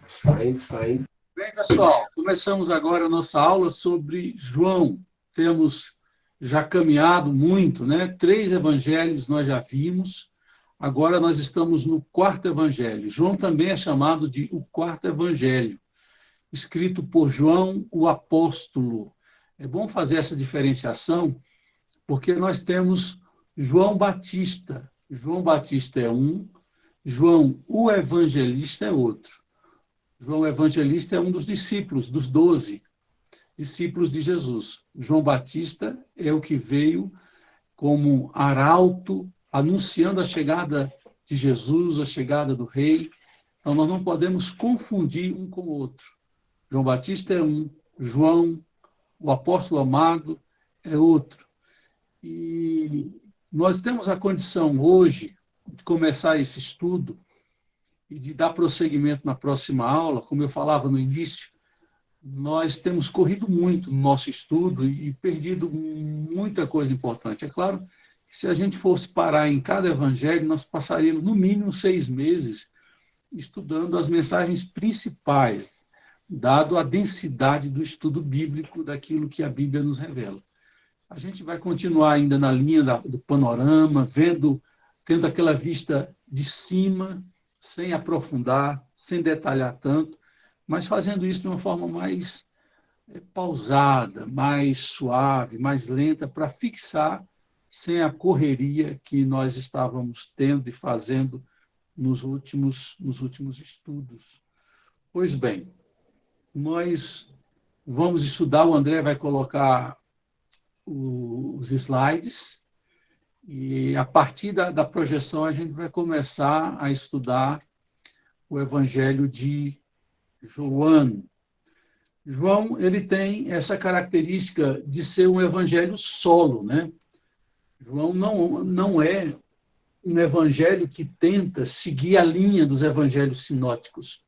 Saindo. Bem, pessoal, começamos agora a nossa aula sobre João. Temos já caminhado muito, né? 3 evangelhos nós já vimos, agora nós estamos no 4º evangelho. João também é chamado de o 4º evangelho, escrito por João, o apóstolo. É bom fazer essa diferenciação, porque nós temos João Batista. João Batista é um, João, o evangelista, é outro. João Evangelista é um dos discípulos, dos 12 discípulos de Jesus. João Batista é o que veio como arauto, anunciando a chegada de Jesus, a chegada do rei. Então, nós não podemos confundir um com o outro. João Batista é um, João, o apóstolo amado, é outro. E nós temos a condição hoje de começar esse estudo e de dar prosseguimento na próxima aula, como eu falava no início. Nós temos corrido muito no nosso estudo e perdido muita coisa importante. É claro que se a gente fosse parar em cada evangelho, nós passaríamos no mínimo 6 meses estudando as mensagens principais, dado a densidade do estudo bíblico daquilo que a Bíblia nos revela. A gente vai continuar ainda na linha do panorama, tendo aquela vista de cima, sem aprofundar, sem detalhar tanto, mas fazendo isso de uma forma mais pausada, mais suave, mais lenta, para fixar sem a correria que nós estávamos tendo e fazendo nos últimos estudos. Pois bem, nós vamos estudar, o André vai colocar os slides, e a partir da projeção a gente vai começar a estudar o Evangelho de João. João, ele tem essa característica de ser um evangelho solo, né? João não é um evangelho que tenta seguir a linha dos evangelhos sinóticos.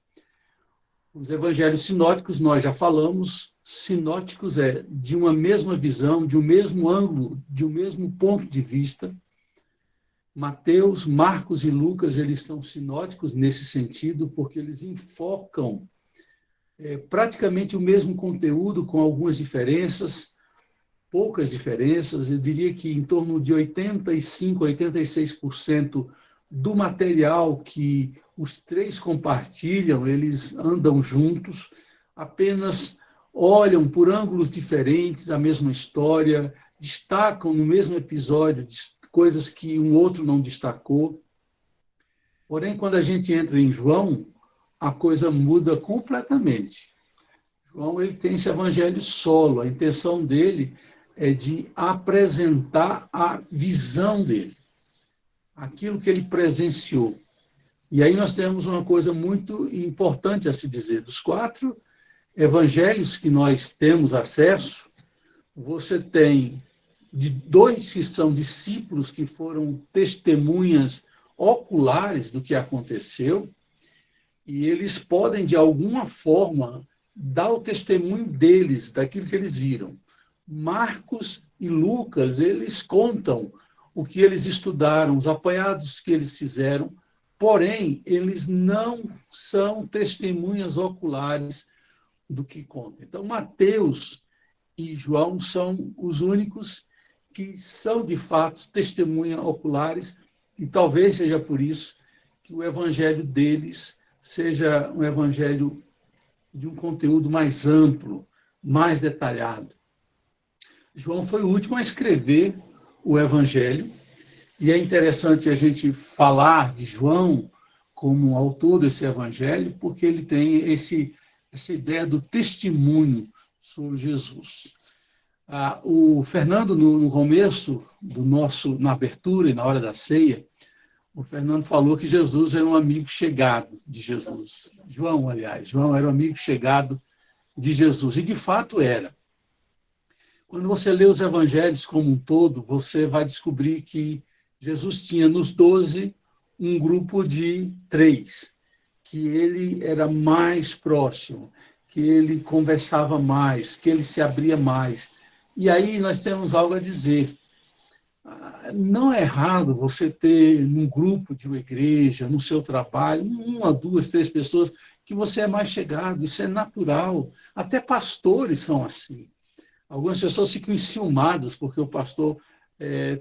Os evangelhos sinóticos, nós já falamos, sinóticos é de uma mesma visão, de um mesmo ângulo, de um mesmo ponto de vista. Mateus, Marcos e Lucas, eles são sinóticos nesse sentido, porque eles enfocam praticamente o mesmo conteúdo, com algumas diferenças, poucas diferenças. Eu diria que em torno de 85% a 86% do material que os 3 compartilham, eles andam juntos, apenas olham por ângulos diferentes a mesma história, destacam no mesmo episódio coisas que um outro não destacou. Porém, quando a gente entra em João, a coisa muda completamente. João, ele tem esse evangelho solo, a intenção dele é de apresentar a visão dele, aquilo que ele presenciou. E aí nós temos uma coisa muito importante a se dizer. Dos 4 evangelhos que nós temos acesso, você tem de 2 que são discípulos, que foram testemunhas oculares do que aconteceu, e eles podem, de alguma forma, dar o testemunho deles, daquilo que eles viram. Marcos e Lucas, eles contam o que eles estudaram, os apanhados que eles fizeram, porém, eles não são testemunhas oculares do que contam. Então, Mateus e João são os únicos que são, de fato, testemunhas oculares, e talvez seja por isso que o evangelho deles seja um evangelho de um conteúdo mais amplo, mais detalhado. João foi o último a escrever o evangelho, e é interessante a gente falar de João como autor desse evangelho, porque ele tem essa ideia do testemunho sobre Jesus. O Fernando, no começo na abertura e na hora da ceia, o Fernando falou que Jesus era um amigo chegado de Jesus. João, aliás, João era um amigo chegado de Jesus, e de fato era. Quando você lê os evangelhos como um todo, você vai descobrir que Jesus tinha nos 12 um grupo de 3, que ele era mais próximo, que ele conversava mais, que ele se abria mais. E aí nós temos algo a dizer. Não é errado você ter num grupo de uma igreja, no seu trabalho, 1, 2, 3 pessoas que você é mais chegado, isso é natural. Até pastores são assim. Algumas pessoas ficam enciumadas porque o pastor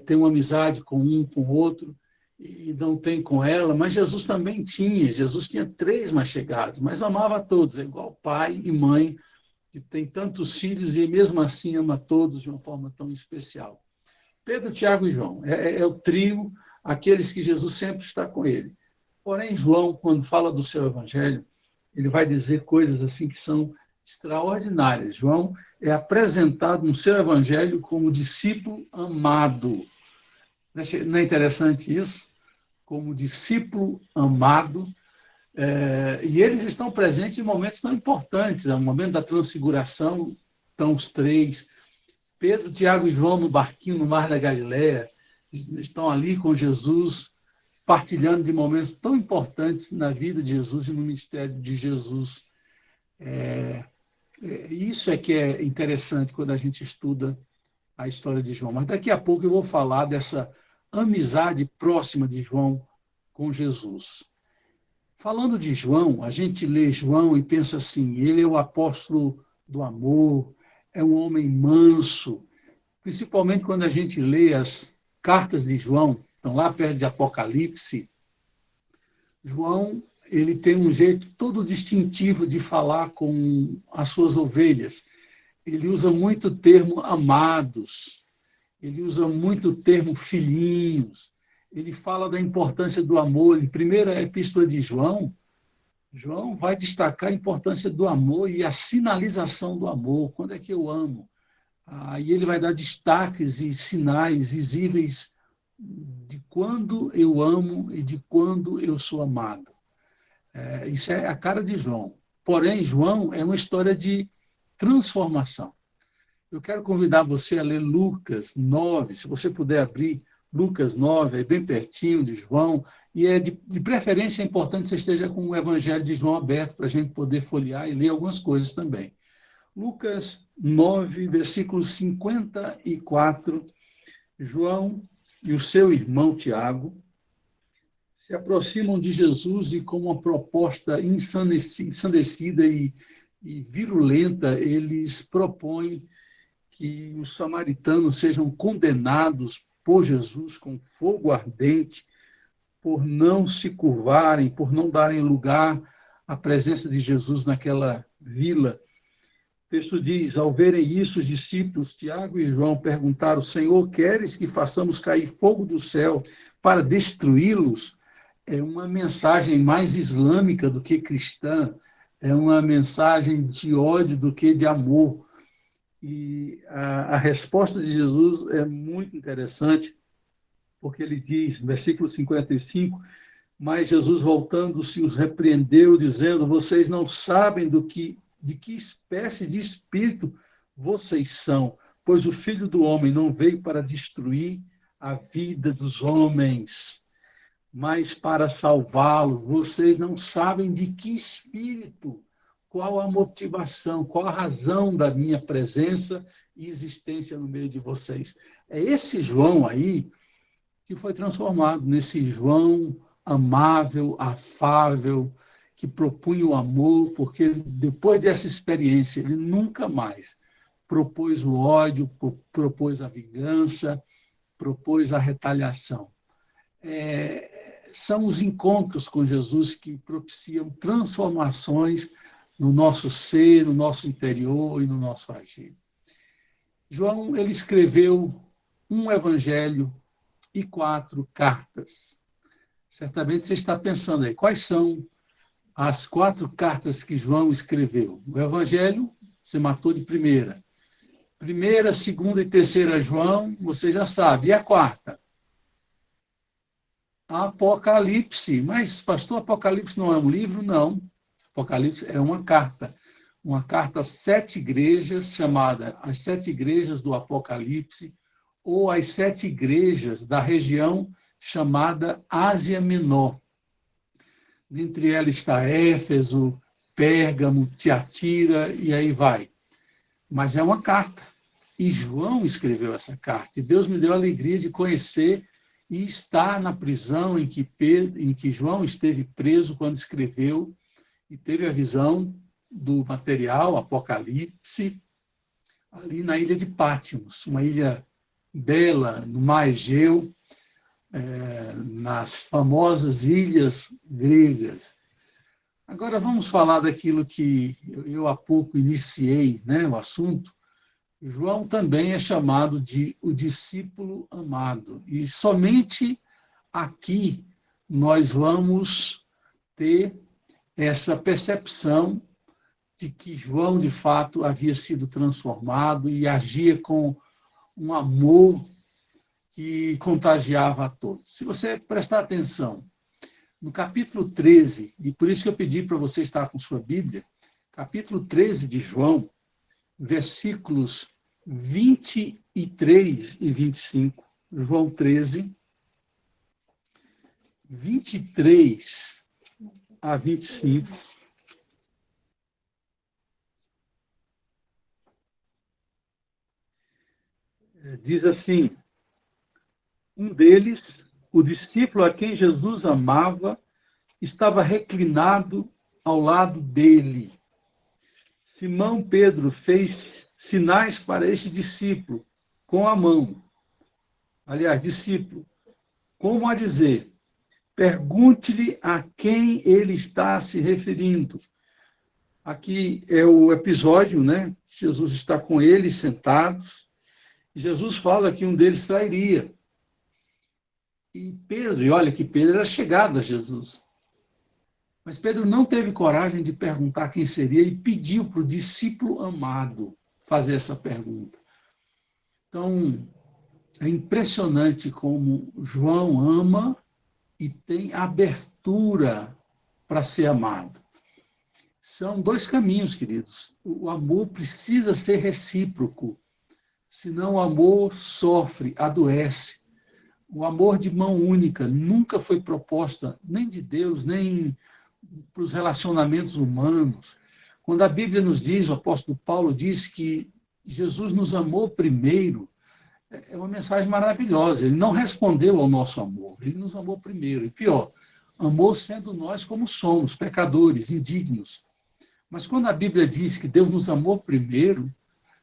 tem uma amizade com um, com o outro, e não tem com ela, mas Jesus também tinha. Jesus tinha 3 mais chegados, mas amava a todos, é igual pai e mãe, que tem tantos filhos e mesmo assim ama todos de uma forma tão especial. Pedro, Tiago e João, é o trio, aqueles que Jesus sempre está com ele. Porém, João, quando fala do seu evangelho, ele vai dizer coisas assim que são extraordinárias. João é apresentado no seu evangelho como discípulo amado. Não é interessante isso? Como discípulo amado. E eles estão presentes em momentos tão importantes. No momento da transfiguração, estão os 3. Pedro, Tiago e João no barquinho no Mar da Galileia, estão ali com Jesus, partilhando de momentos tão importantes na vida de Jesus e no ministério de Jesus. Isso é que é interessante quando a gente estuda a história de João. Mas daqui a pouco eu vou falar dessa amizade próxima de João com Jesus. Falando de João, a gente lê João e pensa assim, ele é o apóstolo do amor, é um homem manso, principalmente quando a gente lê as cartas de João, estão lá perto de Apocalipse. João, ele tem um jeito todo distintivo de falar com as suas ovelhas. Ele usa muito o termo amados, ele usa muito o termo filhinhos, ele fala da importância do amor. Em primeira epístola de João, João vai destacar a importância do amor e a sinalização do amor. Quando é que eu amo? E ele vai dar destaques e sinais visíveis de quando eu amo e de quando eu sou amado. Isso é a cara de João. Porém, João é uma história de transformação. Eu quero convidar você a ler Lucas 9, se você puder abrir Lucas 9, é bem pertinho de João, e de preferência é importante que você esteja com o Evangelho de João aberto para a gente poder folhear e ler algumas coisas também. Lucas 9, versículo 54, João e o seu irmão Tiago se aproximam de Jesus e, com uma proposta ensandecida e virulenta, eles propõem que os samaritanos sejam condenados por Jesus com fogo ardente, por não se curvarem, por não darem lugar à presença de Jesus naquela vila. O texto diz, ao verem isso, os discípulos Tiago e João perguntaram, Senhor, queres que façamos cair fogo do céu para destruí-los? É uma mensagem mais islâmica do que cristã, é uma mensagem de ódio do que de amor. E a resposta de Jesus é muito interessante, porque ele diz, no versículo 55, mas Jesus, voltando-se, os repreendeu, dizendo, vocês não sabem de que espécie de espírito vocês são, pois o Filho do Homem não veio para destruir a vida dos homens, mas para salvá-los. Vocês não sabem de que espírito, qual a motivação, qual a razão da minha presença e existência no meio de vocês. É esse João aí que foi transformado nesse João amável, afável, que propunha o amor, porque depois dessa experiência ele nunca mais propôs o ódio, propôs a vingança, propôs a retaliação. São os encontros com Jesus que propiciam transformações no nosso ser, no nosso interior e no nosso agir. João, ele escreveu um evangelho e 4 cartas. Certamente você está pensando aí, quais são as 4 cartas que João escreveu? O evangelho, você matou de primeira. Primeira, segunda e terceira João, você já sabe. E a quarta? Apocalipse. Mas, pastor, Apocalipse não é um livro? Não. Apocalipse é uma carta às 7 igrejas, chamada As 7 Igrejas do Apocalipse, ou as 7 igrejas da região chamada Ásia Menor. Dentre elas está Éfeso, Pérgamo, Tiatira, e aí vai. Mas é uma carta. E João escreveu essa carta. E Deus me deu a alegria de conhecer e estar na prisão em que João esteve preso quando escreveu. e teve a visão do material, Apocalipse, ali na ilha de Patmos, uma ilha bela, no mar Egeu, nas famosas ilhas gregas. Agora vamos falar daquilo que eu há pouco iniciei, né, o assunto. João também é chamado de o discípulo amado. E somente aqui nós vamos ter essa percepção de que João, de fato, havia sido transformado e agia com um amor que contagiava a todos. Se você prestar atenção, no capítulo 13, e por isso que eu pedi para você estar com sua Bíblia, capítulo 13 de João, versículos 23 e 25, João 13, 23 a 25. Diz assim: um deles, o discípulo a quem Jesus amava, estava reclinado ao lado dele. Simão Pedro fez sinais para este discípulo com a mão. Aliás, discípulo, como a dizer, pergunte-lhe a quem ele está se referindo. Aqui é o episódio, né? Jesus está com eles sentados. Jesus fala que um deles trairia. E Pedro, e olha que Pedro era chegado a Jesus. Mas Pedro não teve coragem de perguntar quem seria e pediu para o discípulo amado fazer essa pergunta. Então, é impressionante como João ama e tem abertura para ser amado. São dois caminhos, queridos. O amor precisa ser recíproco, senão o amor sofre, adoece. O amor de mão única nunca foi proposta nem de Deus, nem para os relacionamentos humanos. Quando a Bíblia nos diz, o apóstolo Paulo diz que Jesus nos amou primeiro, é uma mensagem maravilhosa. Ele não respondeu ao nosso amor, ele nos amou primeiro. E pior, amou sendo nós como somos, pecadores, indignos. Mas quando a Bíblia diz que Deus nos amou primeiro,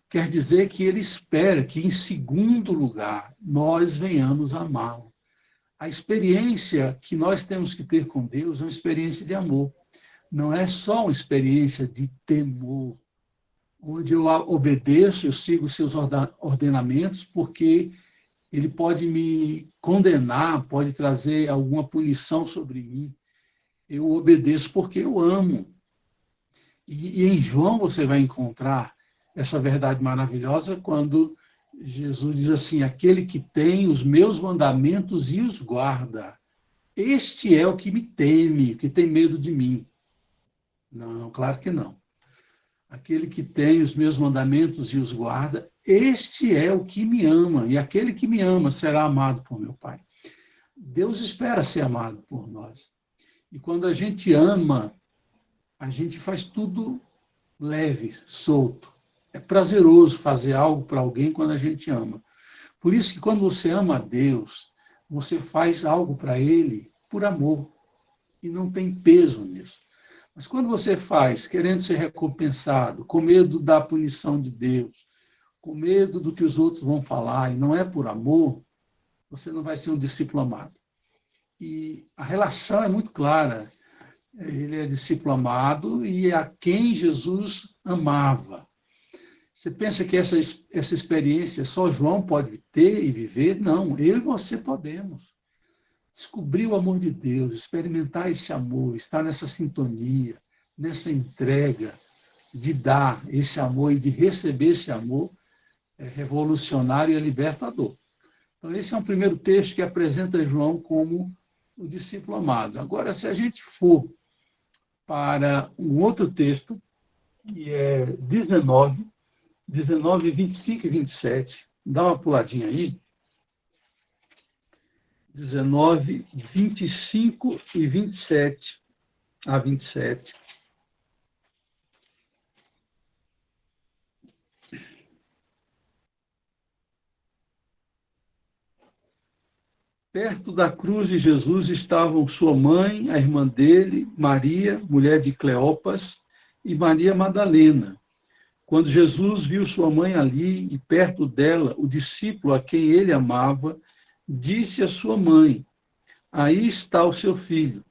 quer dizer que ele espera que, em segundo lugar, nós venhamos a amá-lo. A experiência que nós temos que ter com Deus é uma experiência de amor. Não é só uma experiência de temor, onde eu obedeço, eu sigo os seus ordenamentos, porque ele pode me condenar, pode trazer alguma punição sobre mim. Eu obedeço porque eu amo. E em João você vai encontrar essa verdade maravilhosa quando Jesus diz assim: aquele que tem os meus mandamentos e os guarda, este é o que me teme, que tem medo de mim. Não, claro que não. Aquele que tem os meus mandamentos e os guarda, este é o que me ama, e aquele que me ama será amado por meu Pai. Deus espera ser amado por nós. E quando a gente ama, a gente faz tudo leve, solto. É prazeroso fazer algo para alguém quando a gente ama. Por isso que quando você ama a Deus, você faz algo para Ele por amor. E não tem peso nisso. Mas quando você faz querendo ser recompensado, com medo da punição de Deus, com medo do que os outros vão falar, e não é por amor, você não vai ser um discípulo amado. E a relação é muito clara. Ele é discípulo amado e é a quem Jesus amava. Você pensa que essa experiência só João pode ter e viver? Não, eu e você podemos. Descobrir o amor de Deus, experimentar esse amor, estar nessa sintonia, nessa entrega de dar esse amor e de receber esse amor, é revolucionário e é libertador. Então, esse é um primeiro texto que apresenta João como o discípulo amado. Agora, se a gente for para um outro texto, que é 19, 25 e 27, dá uma puladinha aí. 19, 25 e 27 a 27. Perto da cruz de Jesus estavam sua mãe, a irmã dele, Maria, mulher de Cleopas, e Maria Madalena. Quando Jesus viu sua mãe ali e perto dela o discípulo a quem ele amava, disse à sua mãe: aí está o seu filho.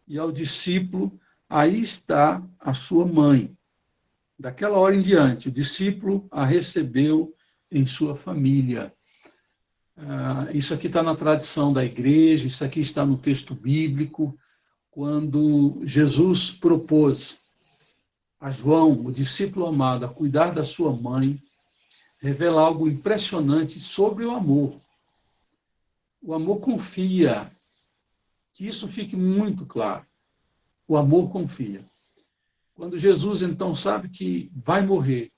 E ao discípulo: aí está a sua mãe. Daquela hora em diante, o discípulo a recebeu em sua família. Isso aqui está na tradição da igreja, isso aqui está no texto bíblico, quando Jesus propôs a João, o discípulo amado, a cuidar da sua mãe, revela algo impressionante sobre o amor. O amor confia, que isso fique muito claro. O amor confia. Quando Jesus, então, sabe que vai morrer,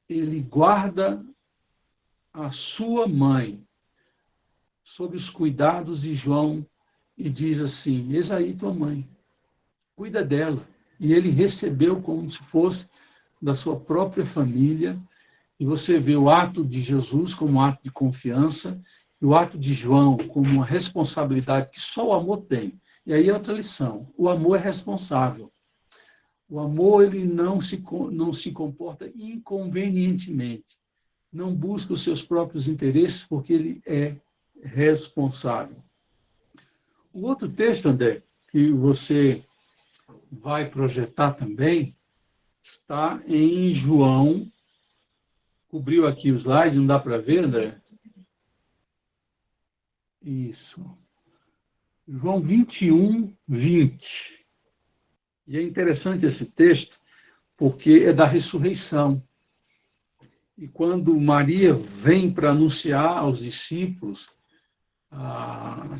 ele guarda a sua mãe sob os cuidados de João e diz assim: eis aí tua mãe, cuida dela. E ele recebeu como se fosse da sua própria família. E você vê o ato de Jesus como um ato de confiança e o ato de João como uma responsabilidade que só o amor tem. E aí é outra lição: o amor é responsável. O amor ele não se comporta inconvenientemente, não busca os seus próprios interesses porque ele é responsável. O outro texto, André, que você vai projetar também, está em João. Cobriu aqui o slide, não dá para ver, André? Isso. João 21, 20. E é interessante esse texto, porque é da ressurreição. E quando Maria vem para anunciar aos discípulos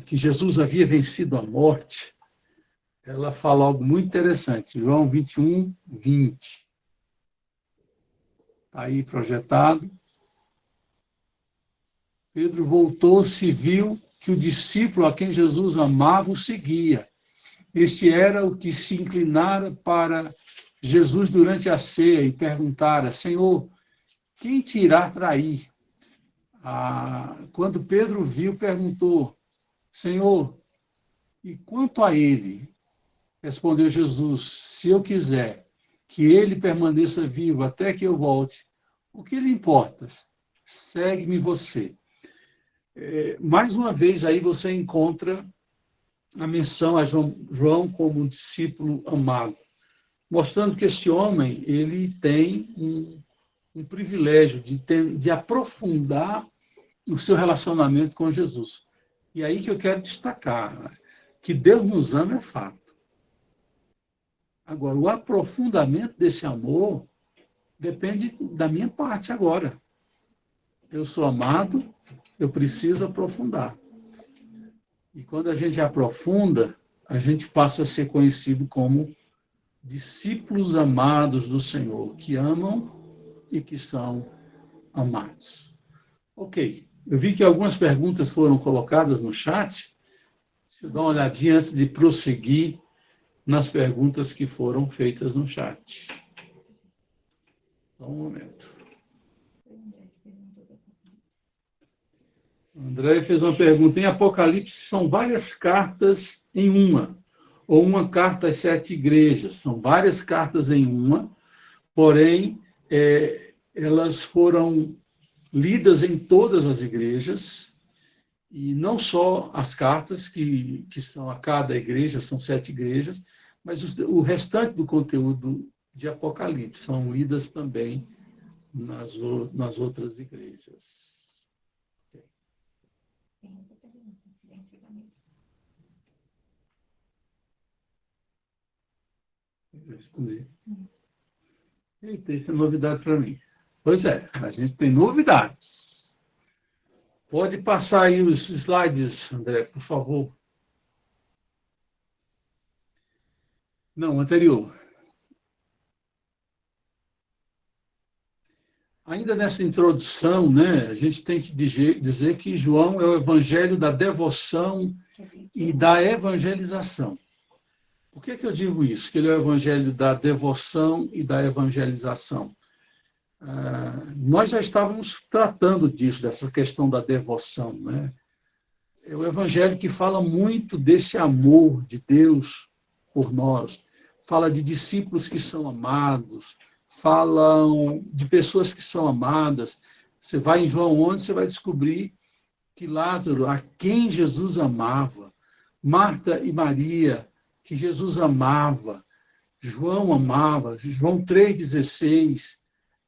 que Jesus havia vencido a morte, ela fala algo muito interessante. João 21, 20. Está aí projetado. Pedro voltou-se e viu que o discípulo a quem Jesus amava o seguia. Este era o que se inclinara para Jesus durante a ceia e perguntara: Senhor, quem te irá trair? Quando Pedro viu, perguntou: Senhor, e quanto a ele? Respondeu Jesus: se eu quiser que ele permaneça vivo até que eu volte, o que lhe importa? Segue-me você. Mais uma vez aí você encontra a menção a João como um discípulo amado, mostrando que esse homem ele tem um privilégio de aprofundar o seu relacionamento com Jesus. E aí que eu quero destacar, que Deus nos ama é fato. Agora, o aprofundamento desse amor depende da minha parte agora. Eu sou amado, eu preciso aprofundar. E quando a gente aprofunda, a gente passa a ser conhecido como discípulos amados do Senhor, que amam e que são amados. Ok, eu vi que algumas perguntas foram colocadas no chat. Deixa eu dar uma olhadinha antes de prosseguir nas perguntas que foram feitas no chat. Só um momento. André fez uma pergunta. Em Apocalipse são várias cartas em uma, ou uma carta às 7 igrejas. São várias cartas em uma, porém, elas foram lidas em todas as igrejas, e não só as cartas que são a cada igreja, são 7 igrejas, mas o restante do conteúdo de Apocalipse são lidas também nas outras igrejas. Eita, isso é novidade para mim. Pois é, a gente tem novidades. Pode passar aí os slides, André, por favor. Não, anterior. Ainda nessa introdução, né, a gente tem que dizer que João é o evangelho da devoção e da evangelização. Por que eu digo isso? Que ele é o evangelho da devoção e da evangelização. Nós já estávamos tratando disso, dessa questão da devoção, né? É o evangelho que fala muito desse amor de Deus por nós. Fala de discípulos que são amados, falam de pessoas que são amadas. Você vai em João 11, você vai descobrir que Lázaro, a quem Jesus amava, Marta e Maria, que Jesus amava, João amava, João 3,16,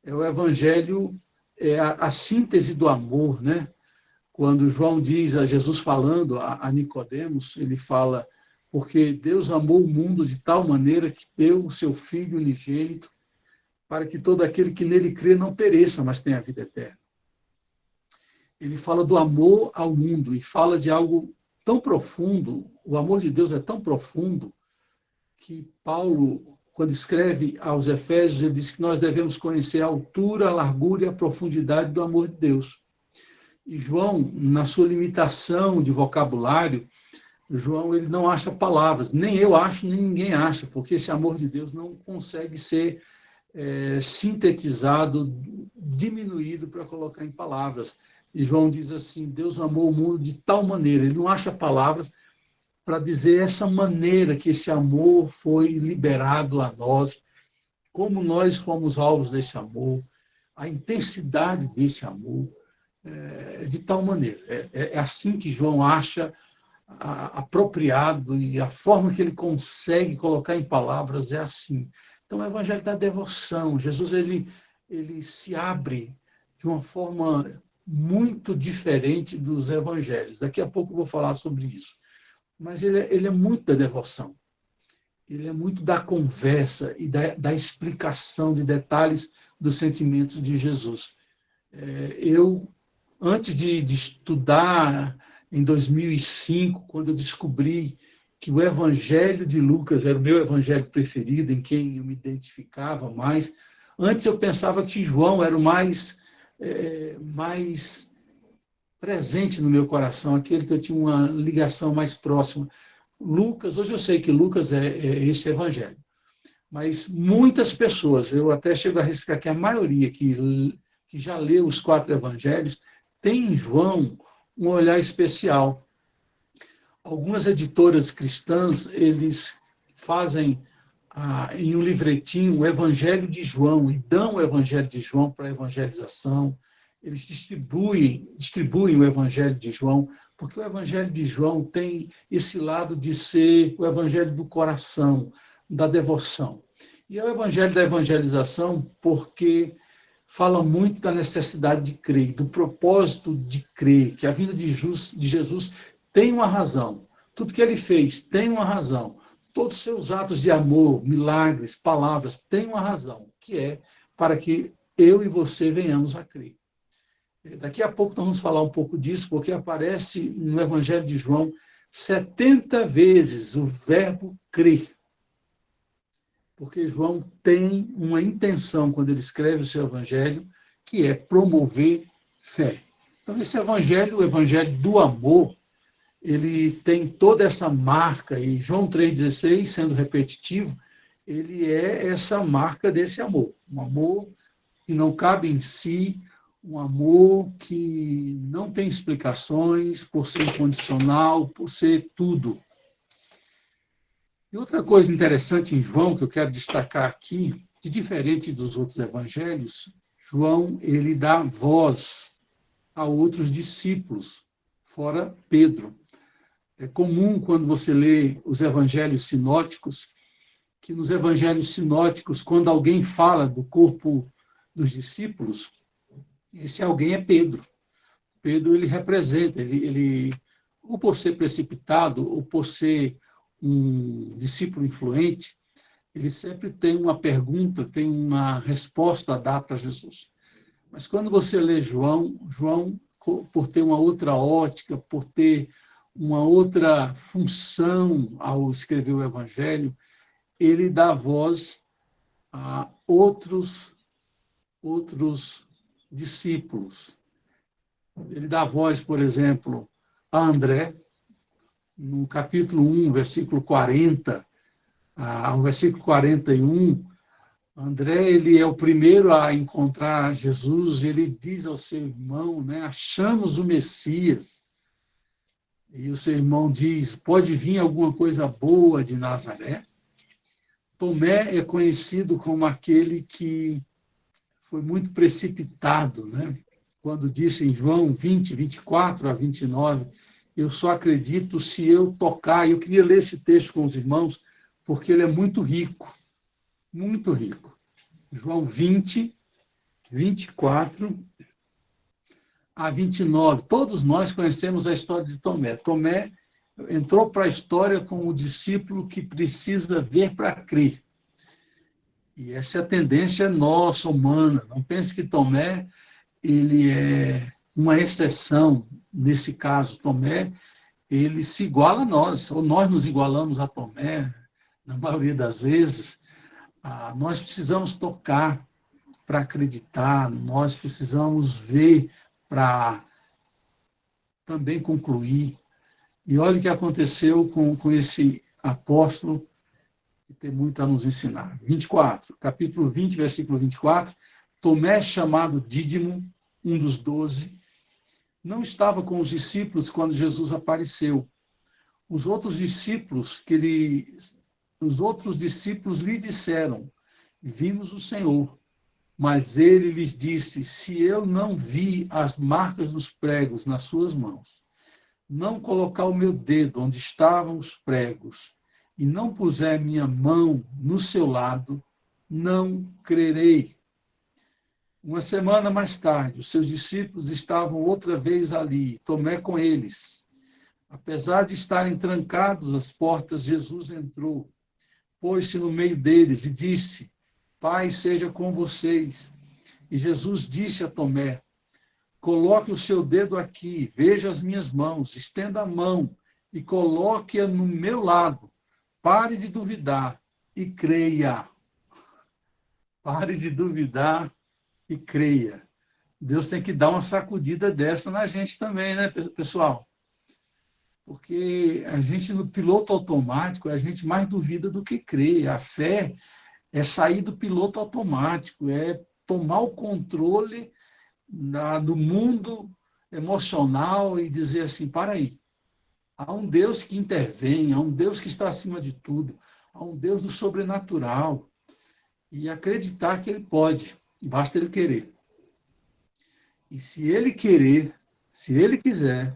é o evangelho, é a síntese do amor, né? Quando João diz a Jesus falando a Nicodemos, ele fala, porque Deus amou o mundo de tal maneira que deu o seu Filho unigênito para que todo aquele que nele crê não pereça, mas tenha a vida eterna. Ele fala do amor ao mundo e fala de algo tão profundo, o amor de Deus é tão profundo, que Paulo, quando escreve aos Efésios, ele diz que nós devemos conhecer a altura, a largura e a profundidade do amor de Deus. E João, na sua limitação de vocabulário, João ele não acha palavras, nem eu acho, nem ninguém acha, porque esse amor de Deus não consegue ser sintetizado, diminuído para colocar em palavras. E João diz assim, Deus amou o mundo de tal maneira, ele não acha palavras para dizer essa maneira que esse amor foi liberado a nós, como nós fomos alvos desse amor, a intensidade desse amor, de tal maneira. É assim que João acha apropriado e a forma que ele consegue colocar em palavras é assim. Então, o evangelho da devoção, Jesus ele se abre de uma forma muito diferente dos evangelhos. Daqui a pouco eu vou falar sobre isso. Mas ele é muito da devoção. Ele é muito da conversa e da explicação de detalhes dos sentimentos de Jesus. Eu, antes de estudar em 2005, quando eu descobri que o Evangelho de Lucas era o meu evangelho preferido, em quem eu me identificava mais, antes eu pensava que João era o mais presente no meu coração, aquele que eu tinha uma ligação mais próxima. Lucas, hoje eu sei que Lucas é esse evangelho, mas muitas pessoas, eu até chego a arriscar que a maioria que já leu os 4 evangelhos, tem em João um olhar especial. Algumas editoras cristãs, eles fazem em um livretinho o Evangelho de João e dão o Evangelho de João para a evangelização. Eles distribuem o Evangelho de João, porque o Evangelho de João tem esse lado de ser o Evangelho do coração, da devoção. E é o Evangelho da evangelização porque fala muito da necessidade de crer, do propósito de crer, que a vida de Jesus tem uma razão. Tudo que ele fez tem uma razão. Todos os seus atos de amor, milagres, palavras, têm uma razão, que é para que eu e você venhamos a crer. Daqui a pouco nós vamos falar um pouco disso, porque aparece no Evangelho de João 70 vezes o verbo crer. Porque João tem uma intenção, quando ele escreve o seu evangelho, que é promover fé. Então, esse evangelho, o evangelho do amor, ele tem toda essa marca, e João 3,16, sendo repetitivo, ele é essa marca desse amor. Um amor que não cabe em si, um amor que não tem explicações, por ser incondicional, por ser tudo. E outra coisa interessante em João, que eu quero destacar aqui, que diferente dos outros evangelhos, João ele dá voz a outros discípulos, fora Pedro. É comum, quando você lê os evangelhos sinóticos, que nos evangelhos sinóticos, quando alguém fala do corpo dos discípulos, esse alguém é Pedro. Pedro ele representa, ou por ser precipitado, ou por ser um discípulo influente, ele sempre tem uma pergunta, tem uma resposta a dar para Jesus. Mas quando você lê João, por ter uma outra ótica, por ter uma outra função ao escrever o Evangelho, ele dá voz a outros discípulos. Ele dá voz, por exemplo, a André, no capítulo 1, versículo 40, ao versículo 41, André ele é o primeiro a encontrar Jesus, ele diz ao seu irmão, né, achamos o Messias. E o seu irmão diz, pode vir alguma coisa boa de Nazaré? Tomé é conhecido como aquele que foi muito precipitado, né? Quando disse em João 20, 24 a 29, eu só acredito se eu tocar. Eu queria ler esse texto com os irmãos, porque ele é muito rico, muito rico. João 20, 24 a 29. Todos nós conhecemos a história de Tomé. Tomé entrou para a história como o discípulo que precisa ver para crer. E essa é a tendência nossa, humana. Não pense que Tomé ele é uma exceção. Nesse caso, Tomé, ele se iguala a nós, ou nós nos igualamos a Tomé, na maioria das vezes. Nós precisamos tocar para acreditar, nós precisamos ver para também concluir. E olha o que aconteceu com esse apóstolo, que tem muito a nos ensinar. 24, capítulo 20, versículo 24. Tomé, chamado Dídimo, um dos 12, não estava com os discípulos quando Jesus apareceu. Os outros discípulos lhe disseram, vimos o Senhor. Mas ele lhes disse, se eu não vi as marcas dos pregos nas suas mãos, não colocar o meu dedo onde estavam os pregos, e não puser minha mão no seu lado, não crerei. Uma semana mais tarde, os seus discípulos estavam outra vez ali, Tomé com eles. Apesar de estarem trancados as portas, Jesus entrou, pôs-se no meio deles e disse, Pai seja com vocês. E Jesus disse a Tomé, coloque o seu dedo aqui, veja as minhas mãos, estenda a mão e coloque-a no meu lado. Pare de duvidar e creia. Pare de duvidar e creia. Deus tem que dar uma sacudida dessa na gente também, né, pessoal? Porque a gente, no piloto automático, a gente mais duvida do que crê. A fé é sair do piloto automático, é tomar o controle do mundo emocional e dizer assim, para aí, há um Deus que intervém, há um Deus que está acima de tudo, há um Deus do sobrenatural, e acreditar que ele pode, basta ele querer. E se ele querer, se ele quiser,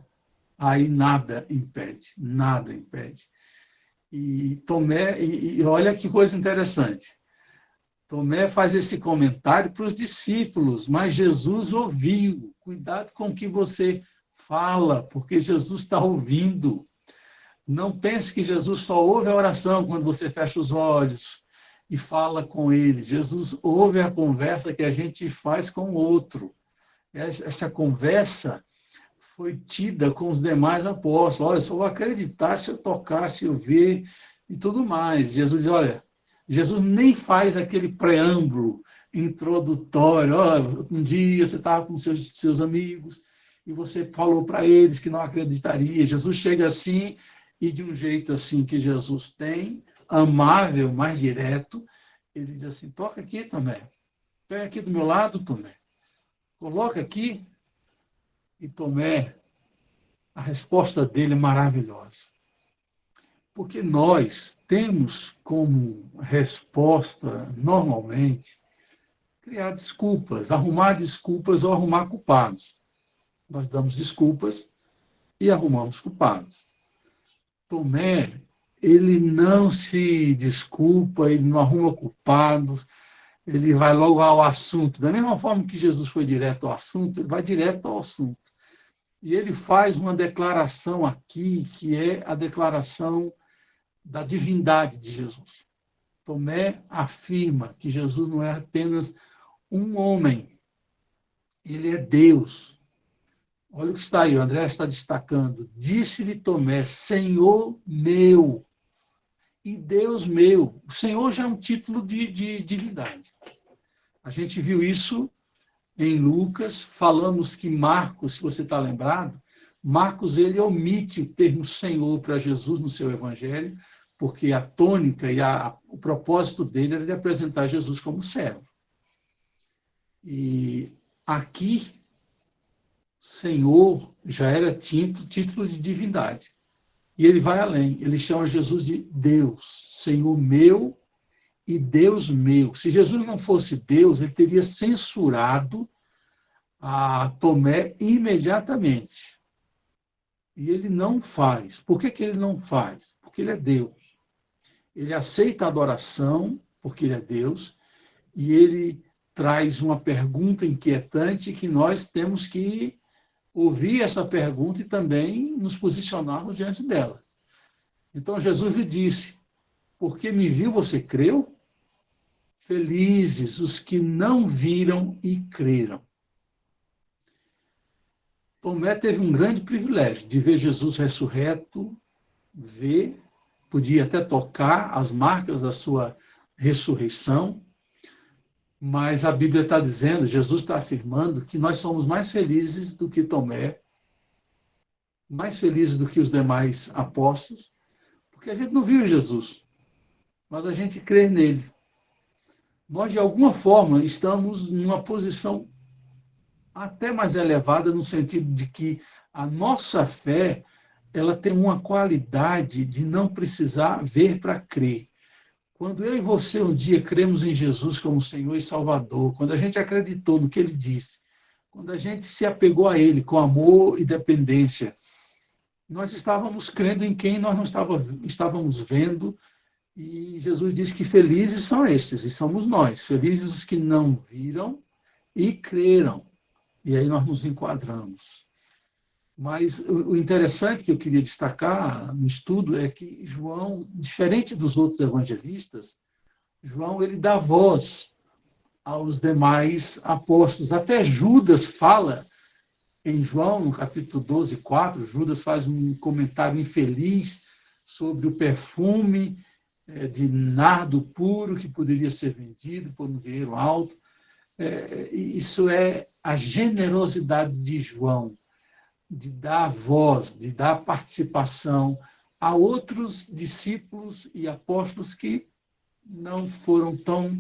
aí nada impede, nada impede. E Tomé, e olha que coisa interessante, Tomé faz esse comentário para os discípulos, mas Jesus ouviu. Cuidado com o que você fala, porque Jesus está ouvindo. Não pense que Jesus só ouve a oração quando você fecha os olhos e fala com ele. Jesus ouve a conversa que a gente faz com o outro. Essa conversa foi tida com os demais apóstolos. Olha, só vou acreditar se eu tocar, se eu ver e tudo mais. Jesus diz, olha, Jesus nem faz aquele preâmbulo introdutório. Olha, um dia você estava com seus amigos e você falou para eles que não acreditaria. Jesus chega assim e de um jeito assim que Jesus tem, amável, mais direto, ele diz assim, toca aqui, Tomé. Pega aqui do meu lado, Tomé. Coloca aqui. E Tomé, a resposta dele é maravilhosa. Porque nós temos como resposta, normalmente, criar desculpas, arrumar desculpas ou arrumar culpados. Nós damos desculpas e arrumamos culpados. Tomé, ele não se desculpa, ele não arruma culpados, ele vai logo ao assunto. Da mesma forma que Jesus foi direto ao assunto, ele vai direto ao assunto. E ele faz uma declaração aqui, que é a declaração da divindade de Jesus. Tomé afirma que Jesus não é apenas um homem, ele é Deus. Olha o que está aí, o André está destacando. Disse-lhe Tomé, Senhor meu e Deus meu. O Senhor já é um título de divindade. A gente viu isso em Lucas, falamos que Marcos, se você está lembrado, Marcos ele omite o termo Senhor para Jesus no seu evangelho, porque a tônica e o propósito dele era de apresentar Jesus como servo. E aqui, Senhor já era título de divindade. E ele vai além, ele chama Jesus de Deus, Senhor meu e Deus meu. Se Jesus não fosse Deus, ele teria censurado a Tomé imediatamente. E ele não faz. Por que ele não faz? Porque ele é Deus. Ele aceita a adoração, porque ele é Deus, e ele traz uma pergunta inquietante que nós temos que ouvir essa pergunta e também nos posicionarmos diante dela. Então Jesus lhe disse: porque me viu, você creu? Felizes os que não viram e creram. Tomé teve um grande privilégio de ver Jesus ressurreto, ver, podia até tocar as marcas da sua ressurreição, mas a Bíblia está dizendo, Jesus está afirmando que nós somos mais felizes do que Tomé, mais felizes do que os demais apóstolos, porque a gente não viu Jesus, mas a gente crê nele. Nós, de alguma forma, estamos numa posição até mais elevada, no sentido de que a nossa fé ela tem uma qualidade de não precisar ver para crer. Quando eu e você um dia cremos em Jesus como Senhor e Salvador, quando a gente acreditou no que ele disse, quando a gente se apegou a ele com amor e dependência, nós estávamos crendo em quem nós não estávamos vendo, e Jesus disse que felizes são estes, e somos nós, felizes os que não viram e creram. E aí nós nos enquadramos. Mas o interessante que eu queria destacar no estudo é que João, diferente dos outros evangelistas, João ele dá voz aos demais apóstolos. Até Judas fala em João, no capítulo 12, 4, Judas faz um comentário infeliz sobre o perfume de nardo puro que poderia ser vendido por um dinheiro alto. Isso é a generosidade de João, de dar voz, de dar participação a outros discípulos e apóstolos que não foram tão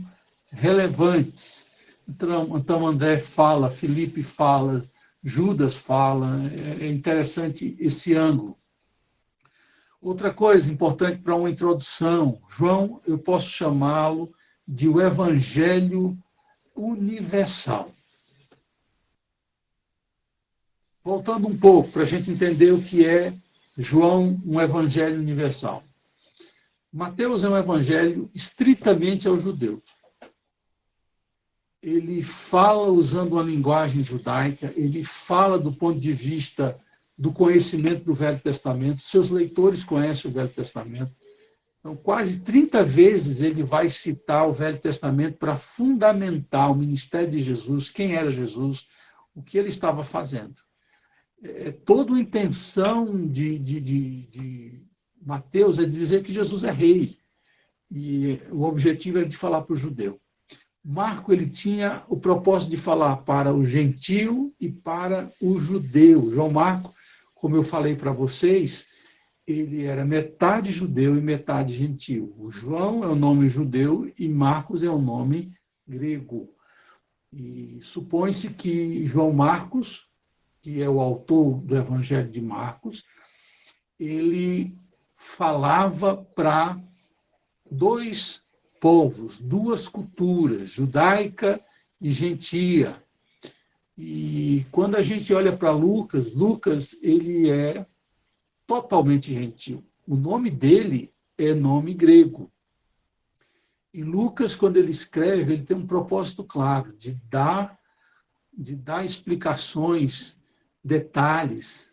relevantes. Então André fala, Felipe fala, Judas fala, é interessante esse ângulo. Outra coisa importante para uma introdução, João, eu posso chamá-lo de o Evangelho universal. Voltando um pouco, para a gente entender o que é João, um evangelho universal. Mateus é um evangelho estritamente aos judeus. Ele fala usando uma linguagem judaica, ele fala do ponto de vista do conhecimento do Velho Testamento, seus leitores conhecem o Velho Testamento. Então, quase 30 vezes ele vai citar o Velho Testamento para fundamentar o ministério de Jesus, quem era Jesus, o que ele estava fazendo. Toda a intenção de Mateus é dizer que Jesus é rei. E o objetivo era de falar para o judeu. Marco ele tinha o propósito de falar para o gentio e para o judeu. João Marco, como eu falei para vocês, ele era metade judeu e metade gentio. O João é o nome judeu e Marcos é o nome grego. E supõe-se que João Marcos, que é o autor do Evangelho de Marcos, ele falava para dois povos, duas culturas, judaica e gentia. E quando a gente olha para Lucas, Lucas ele é totalmente gentil. O nome dele é nome grego. E Lucas, quando ele escreve, ele tem um propósito claro de dar explicações, detalhes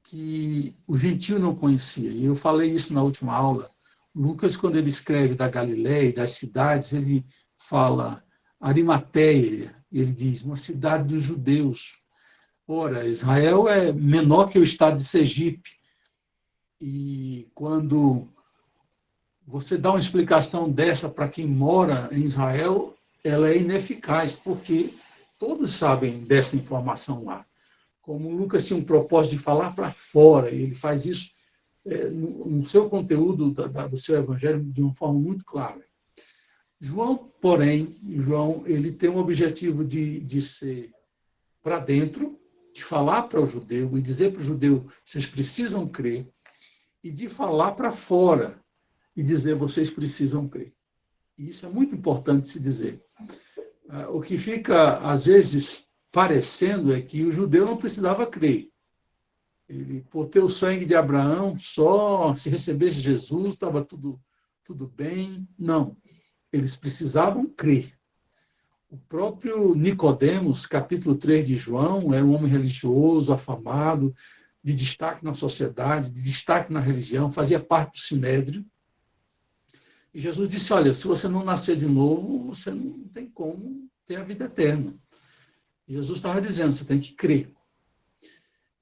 que o gentio não conhecia. E eu falei isso na última aula. Lucas, quando ele escreve da Galileia e das cidades, ele fala Arimateia, ele diz, uma cidade dos judeus. Ora, Israel é menor que o estado de Sergipe. E quando você dá uma explicação dessa para quem mora em Israel, ela é ineficaz, porque todos sabem dessa informação lá. Como Lucas tinha um propósito de falar para fora, e ele faz isso no seu conteúdo do seu evangelho de uma forma muito clara. João, porém, ele tem um objetivo de ser para dentro, de falar para o judeu e dizer para o judeu, vocês precisam crer, e de falar para fora e dizer, vocês precisam crer. E isso é muito importante se dizer. O que fica, às vezes, parecendo é que o judeu não precisava crer. Ele, por ter o sangue de Abraão, só se recebesse Jesus, estava tudo bem. Não, eles precisavam crer. O próprio Nicodemos, capítulo 3 de João, era um homem religioso, afamado, de destaque na sociedade, de destaque na religião, fazia parte do sinédrio. E Jesus disse, olha, se você não nascer de novo, você não tem como ter a vida eterna. E Jesus estava dizendo, você tem que crer.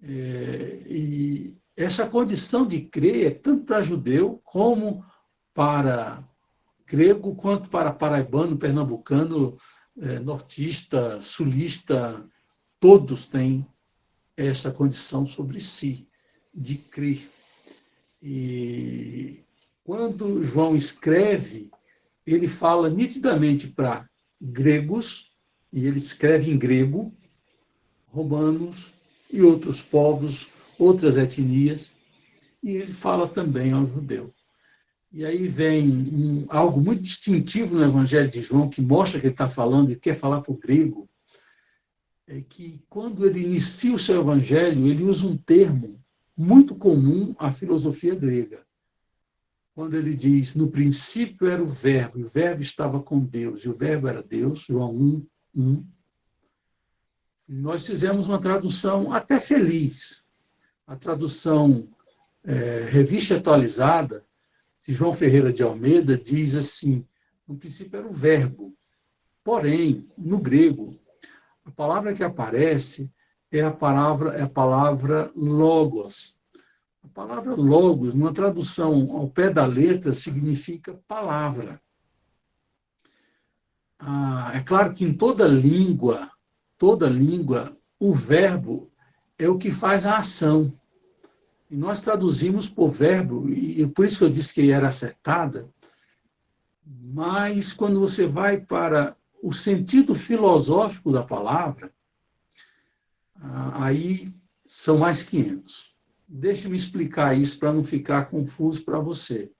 E essa condição de crer é tanto para judeu como para grego, quanto para paraibano, pernambucano, nortista, sulista, todos têm essa condição sobre si, de crer. E quando João escreve, ele fala nitidamente para gregos, e ele escreve em grego, romanos e outros povos, outras etnias, e ele fala também ao judeu. E aí vem algo muito distintivo no Evangelho de João, que mostra que ele está falando e quer falar para o grego, é que quando ele inicia o seu Evangelho, ele usa um termo muito comum à filosofia grega. Quando ele diz, no princípio era o verbo, e o verbo estava com Deus, e o verbo era Deus, João 1:1. Nós fizemos uma tradução até feliz. A tradução Revista Atualizada, de João Ferreira de Almeida, diz assim, no princípio era o verbo. Porém, no grego, a palavra que aparece é a palavra logos. A palavra logos, numa tradução ao pé da letra, significa palavra. É claro que em toda língua, o verbo é o que faz a ação. E nós traduzimos por verbo, e por isso que eu disse que era acertada, mas quando você vai para o sentido filosófico da palavra, aí são mais 500. Deixe-me explicar isso para não ficar confuso para você.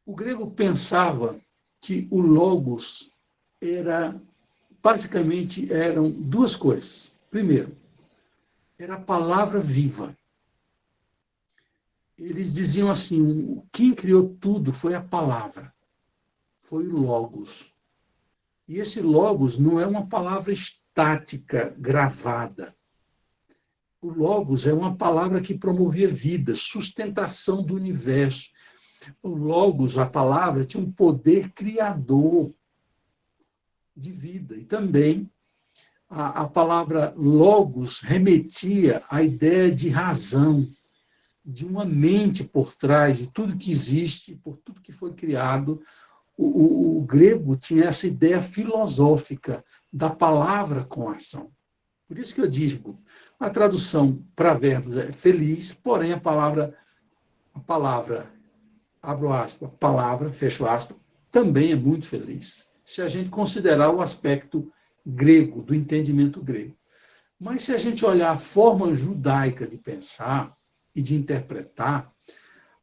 O grego pensava que o logos basicamente eram duas coisas. Primeiro, era a palavra viva. Eles diziam assim, quem criou tudo foi a palavra, foi o logos. E esse logos não é uma palavra estática, gravada. O logos é uma palavra que promovia vida, sustentação do universo. O logos, a palavra, tinha um poder criador de vida. E também a palavra logos remetia à ideia de razão, de uma mente por trás de tudo que existe, por tudo que foi criado. O grego tinha essa ideia filosófica da palavra com ação. Por isso que eu digo, a tradução para verbos é feliz, porém a palavra, abro aspas, palavra, fecho aspas, também é muito feliz, se a gente considerar o aspecto grego, do entendimento grego. Mas se a gente olhar a forma judaica de pensar e de interpretar,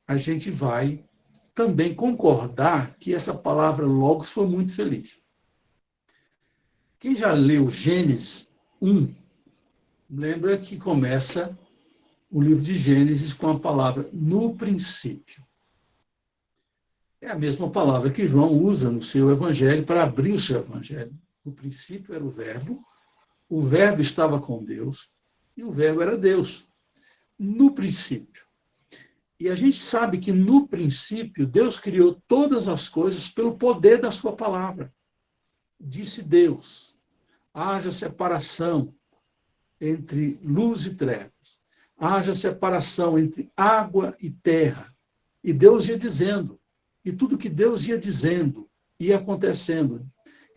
a gente vai também concordar que essa palavra logos foi muito feliz. Quem já leu Gênesis 1, lembra que começa o livro de Gênesis com a palavra no princípio. É a mesma palavra que João usa no seu evangelho para abrir o seu evangelho. No princípio era o verbo estava com Deus e o verbo era Deus. No princípio. E a gente sabe que no princípio Deus criou todas as coisas pelo poder da sua palavra. Disse Deus, haja separação entre luz e trevas, haja separação entre água e terra. E Deus ia dizendo, e tudo que Deus ia dizendo ia acontecendo.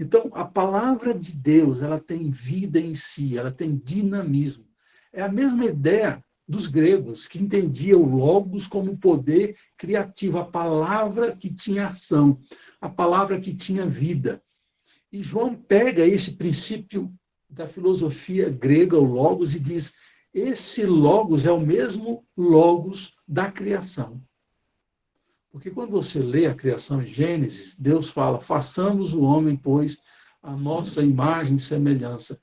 Então, a palavra de Deus, ela tem vida em si, ela tem dinamismo. É a mesma ideia dos gregos, que entendiam o logos como poder criativo, a palavra que tinha ação, a palavra que tinha vida. E João pega esse princípio da filosofia grega, o logos, e diz: esse logos é o mesmo logos da criação. Porque quando você lê a criação em Gênesis, Deus fala: façamos o homem, pois, a nossa imagem e semelhança.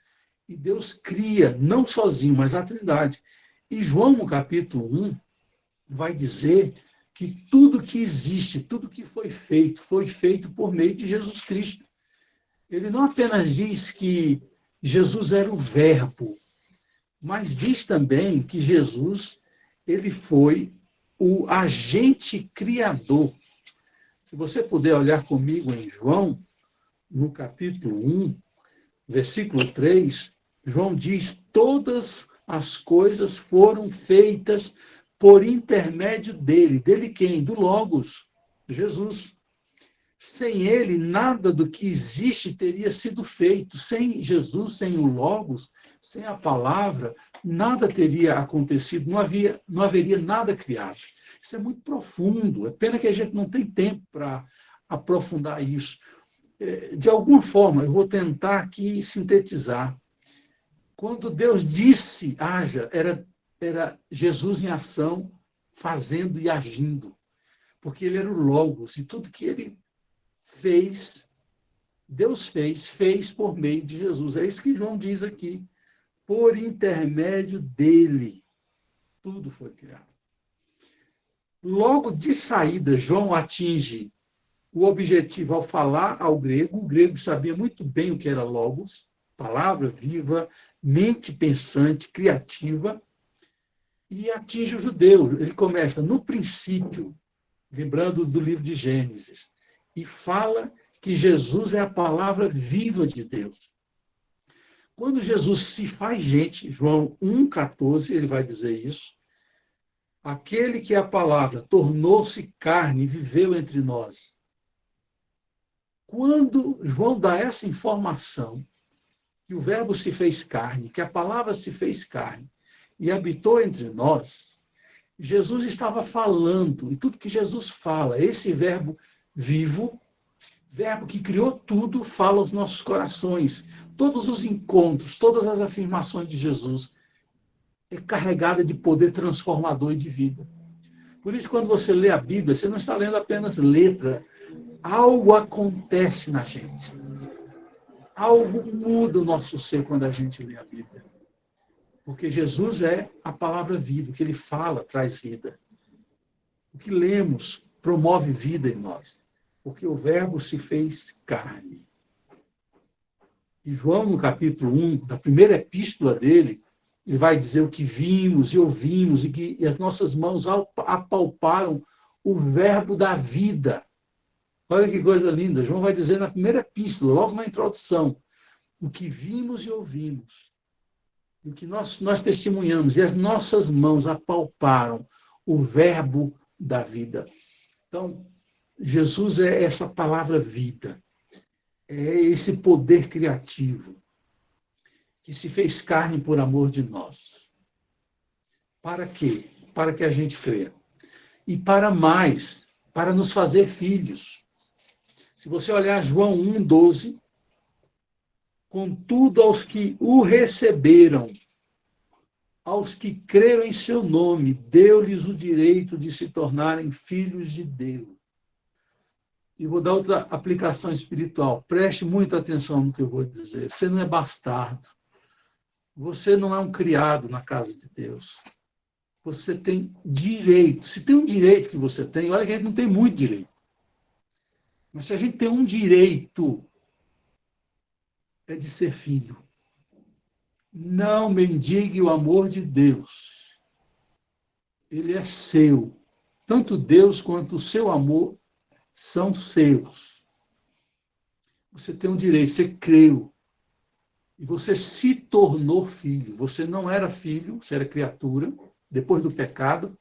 E Deus cria, não sozinho, mas a Trindade. E João, no capítulo 1, vai dizer que tudo que existe, tudo que foi feito por meio de Jesus Cristo. Ele não apenas diz que Jesus era o Verbo, mas diz também que Jesus ele foi o agente criador. Se você puder olhar comigo em João, no capítulo 1, versículo 3, João diz: todas as coisas foram feitas por intermédio dele. Dele quem? Do Logos, Jesus. Sem ele, nada do que existe teria sido feito. Sem Jesus, sem o Logos, sem a palavra, nada teria acontecido, não haveria nada criado. Isso é muito profundo. É pena que a gente não tem tempo para aprofundar isso. De alguma forma, eu vou tentar aqui sintetizar. Quando Deus disse haja, era Jesus em ação, fazendo e agindo. Porque ele era o Logos, e tudo que ele fez, Deus fez por meio de Jesus. É isso que João diz aqui. Por intermédio dele, tudo foi criado. Logo de saída, João atinge o objetivo ao falar ao grego. O grego sabia muito bem o que era logos, palavra viva, mente pensante, criativa, e atinge o judeu. Ele começa no princípio, lembrando do livro de Gênesis, e fala que Jesus é a palavra viva de Deus. Quando Jesus se faz gente, João 1,14, ele vai dizer isso, aquele que é a palavra tornou-se carne e viveu entre nós. Quando João dá essa informação, que o verbo se fez carne, que a palavra se fez carne e habitou entre nós, Jesus estava falando, e tudo que Jesus fala, esse verbo vivo, verbo que criou tudo, fala aos nossos corações. Todos os encontros, todas as afirmações de Jesus é carregada de poder transformador e de vida. Por isso, quando você lê a Bíblia, você não está lendo apenas letra. Algo acontece na gente. Algo muda o nosso ser quando a gente lê a Bíblia. Porque Jesus é a palavra vida. O que ele fala traz vida. O que lemos promove vida em nós. Porque o verbo se fez carne. E João, no capítulo 1, da primeira epístola dele, ele vai dizer o que vimos e ouvimos e as nossas mãos apalparam o verbo da vida. Olha que coisa linda. João vai dizer na primeira epístola, logo na introdução, o que vimos e ouvimos, o que nós testemunhamos, e as nossas mãos apalparam o verbo da vida. Então, Jesus é essa palavra vida, é esse poder criativo que se fez carne por amor de nós. Para quê? Para que a gente creia. E para mais, para nos fazer filhos. Se você olhar João 1,12, contudo aos que o receberam, aos que creram em seu nome, deu-lhes o direito de se tornarem filhos de Deus. E vou dar outra aplicação espiritual. Preste muita atenção no que eu vou dizer. Você não é bastardo. Você não é um criado na casa de Deus. Você tem direito. Se tem um direito que você tem, olha que a gente não tem muito direito. Mas se a gente tem um direito, é de ser filho. Não mendigue o amor de Deus. Ele é seu. Tanto Deus quanto o seu amor são seus. Você tem um direito, você creu. E você se tornou filho. Você não era filho, você era criatura. Depois do pecado,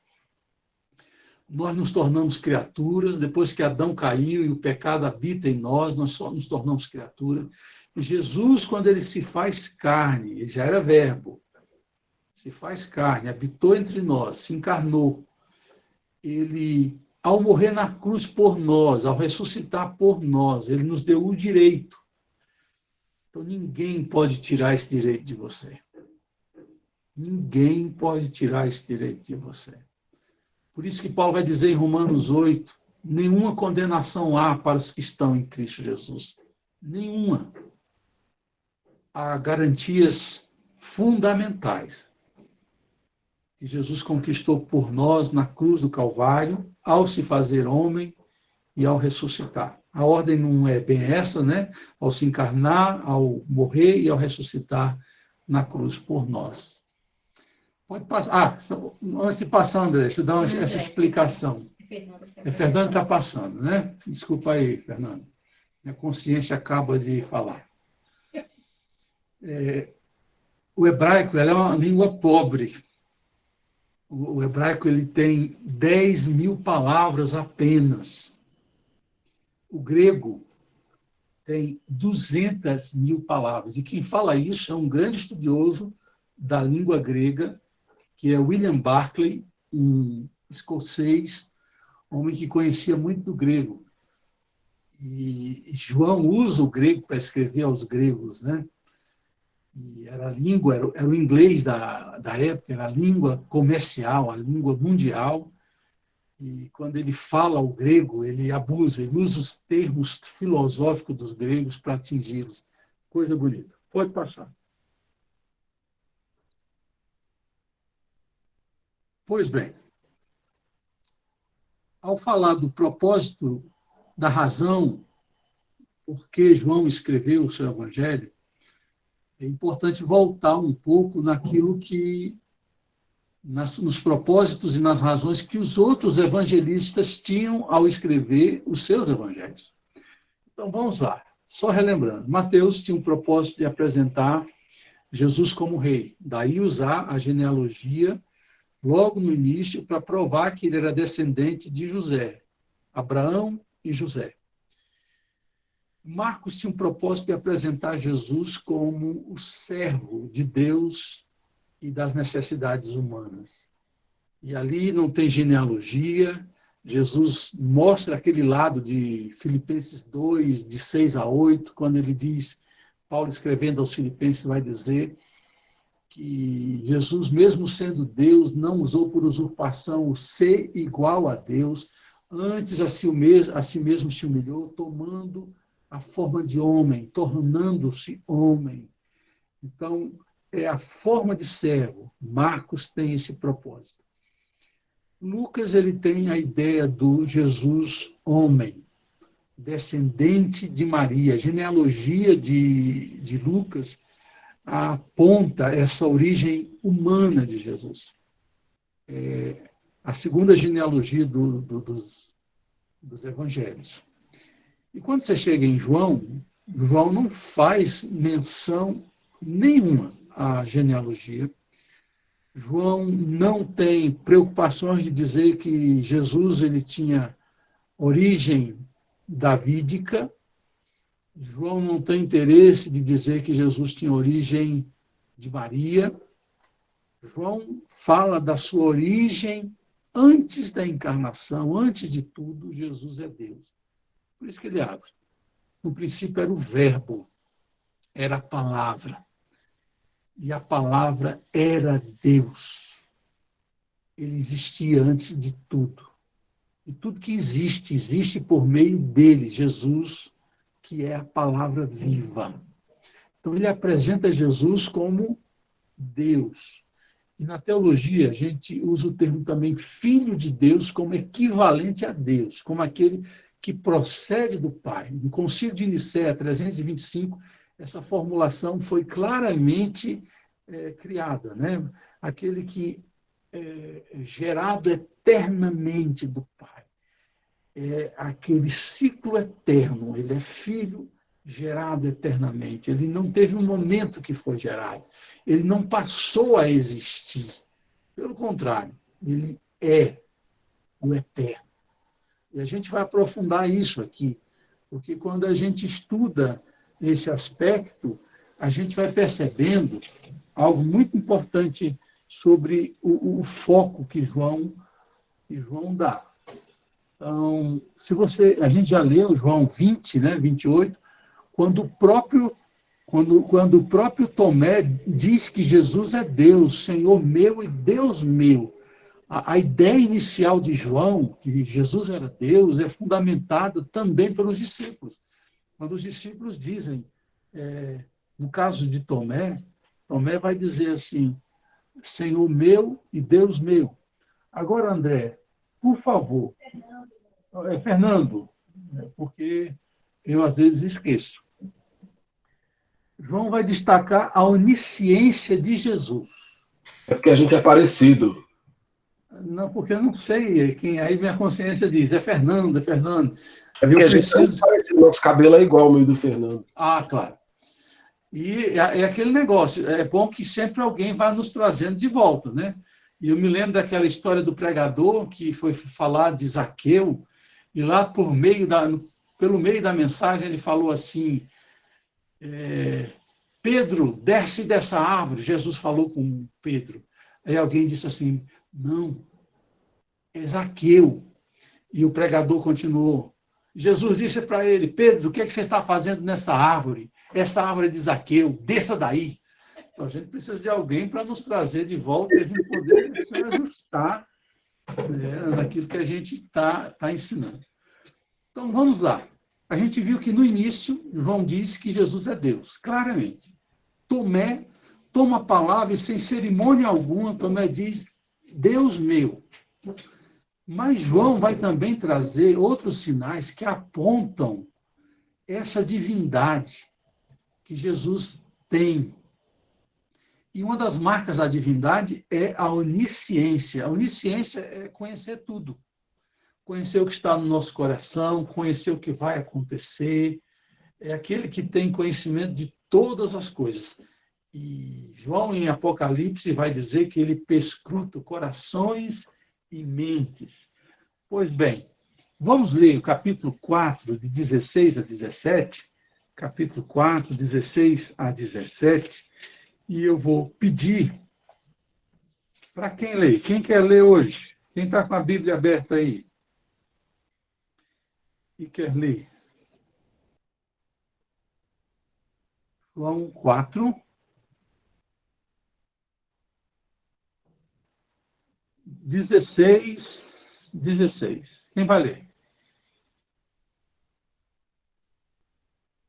nós nos tornamos criaturas. Depois que Adão caiu e o pecado habita em nós, nós só nos tornamos criaturas. E Jesus, quando ele se faz carne, ele já era verbo, se faz carne, habitou entre nós, se encarnou. Ele, ao morrer na cruz por nós, ao ressuscitar por nós, ele nos deu o direito. Então, ninguém pode tirar esse direito de você. Ninguém pode tirar esse direito de você. Por isso que Paulo vai dizer em Romanos 8, nenhuma condenação há para os que estão em Cristo Jesus. Nenhuma. Há garantias fundamentais que Jesus conquistou por nós na cruz do Calvário, ao se fazer homem e ao ressuscitar. A ordem não é bem essa, né? Ao se encarnar, ao morrer e ao ressuscitar na cruz por nós. Pode passar. Antes de passar, André, deixa eu dar essa explicação. Fernando está passando, né? Desculpa aí, Fernando. Minha consciência acaba de falar. O hebraico ela é uma língua pobre. O hebraico ele tem 10.000 palavras apenas. O grego tem 200.000 palavras. E quem fala isso é um grande estudioso da língua grega, que é William Barclay, um escocês, homem que conhecia muito do grego. E João usa o grego para escrever aos gregos, né? E era a língua, era o inglês da época, era a língua comercial, a língua mundial. E quando ele fala o grego, ele abusa, ele usa os termos filosóficos dos gregos para atingi-los. Coisa bonita. Pode passar. Pois bem, ao falar do propósito, da razão por que João escreveu o seu evangelho, é importante voltar um pouco naquilo que, nos propósitos e nas razões que os outros evangelistas tinham ao escrever os seus evangelhos. Então, vamos lá. Só relembrando, Mateus tinha um propósito de apresentar Jesus como rei. Daí usar a genealogia logo no início para provar que ele era descendente de José, Abraão e José. Marcos tinha um propósito de apresentar Jesus como o servo de Deus e das necessidades humanas. E ali não tem genealogia, Jesus mostra aquele lado de Filipenses 2, de 6 a 8, quando ele diz, Paulo escrevendo aos Filipenses vai dizer que Jesus, mesmo sendo Deus, não usou por usurpação o ser igual a Deus, antes a si mesmo se humilhou, tomando a forma de homem, tornando-se homem. Então, é a forma de servo. Marcos tem esse propósito. Lucas ele tem a ideia do Jesus homem, descendente de Maria. A genealogia de Lucas aponta essa origem humana de Jesus. A segunda genealogia dos evangelhos. E quando você chega em João, João não faz menção nenhuma à genealogia. João não tem preocupações de dizer que Jesus ele tinha origem davídica. João não tem interesse de dizer que Jesus tinha origem de Maria. João fala da sua origem antes da encarnação, antes de tudo, Jesus é Deus. Por isso que ele abre. No princípio era o verbo, era a palavra. E a palavra era Deus. Ele existia antes de tudo. E tudo que existe, existe por meio dele, Jesus, que é a palavra viva. Então ele apresenta Jesus como Deus. E na teologia a gente usa o termo também filho de Deus como equivalente a Deus, como aquele que procede do Pai. No Concílio de Nicéia 325, essa formulação foi claramente criada, né? Aquele que é gerado eternamente do Pai. É aquele ciclo eterno, ele é filho gerado eternamente. Ele não teve um momento que foi gerado. Ele não passou a existir. Pelo contrário, ele é o eterno. E a gente vai aprofundar isso aqui, porque quando a gente estuda esse aspecto, a gente vai percebendo algo muito importante sobre o foco que João dá. Então, a gente já leu João 20, né, 28, quando o próprio quando o próprio Tomé diz que Jesus é Deus, Senhor meu e Deus meu. A ideia inicial de João, que Jesus era Deus, é fundamentada também pelos discípulos. Quando os discípulos dizem, no caso de Tomé, Tomé vai dizer assim, Senhor meu e Deus meu. Agora, André, por favor, Fernando, porque eu às vezes esqueço. João vai destacar a onisciência de Jesus. É porque a gente é parecido. Não, porque eu não sei quem. Aí minha consciência diz, é Fernando, é Fernando. É E eu porque a gente é preciso. muito parecido. Nosso cabelo é igual ao meio do Fernando. Ah, claro. E é aquele negócio, é bom que sempre alguém vai nos trazendo de volta, né? E eu me lembro daquela história do pregador que foi falar de Zaqueu, e lá pelo meio da mensagem ele falou assim, Pedro, desce dessa árvore. Jesus falou com Pedro. Aí alguém disse assim, não, é Zaqueu. E o pregador continuou. Jesus disse para ele, Pedro, o que, é que você está fazendo nessa árvore? Essa árvore é de Zaqueu, desça daí. Então, a gente precisa de alguém para nos trazer de volta e a gente poder se ajustar, né, naquilo que a gente está ensinando. Então, vamos lá. A gente viu que no início, João disse que Jesus é Deus, claramente. Tomé toma a palavra e, sem cerimônia alguma, Tomé diz, Deus meu. Mas João vai também trazer outros sinais que apontam essa divindade que Jesus tem. E uma das marcas da divindade é a onisciência. A onisciência é conhecer tudo. Conhecer o que está no nosso coração, conhecer o que vai acontecer. É aquele que tem conhecimento de todas as coisas. E João, em Apocalipse, vai dizer que ele perscruta corações e mentes. Pois bem, vamos ler o capítulo 4, de 16 a 17, capítulo 4, 16 a 17, e eu vou pedir para quem lê. Quem quer ler hoje? Quem está com a Bíblia aberta aí? E quer ler? João 4, 16, 16. Quem vai ler?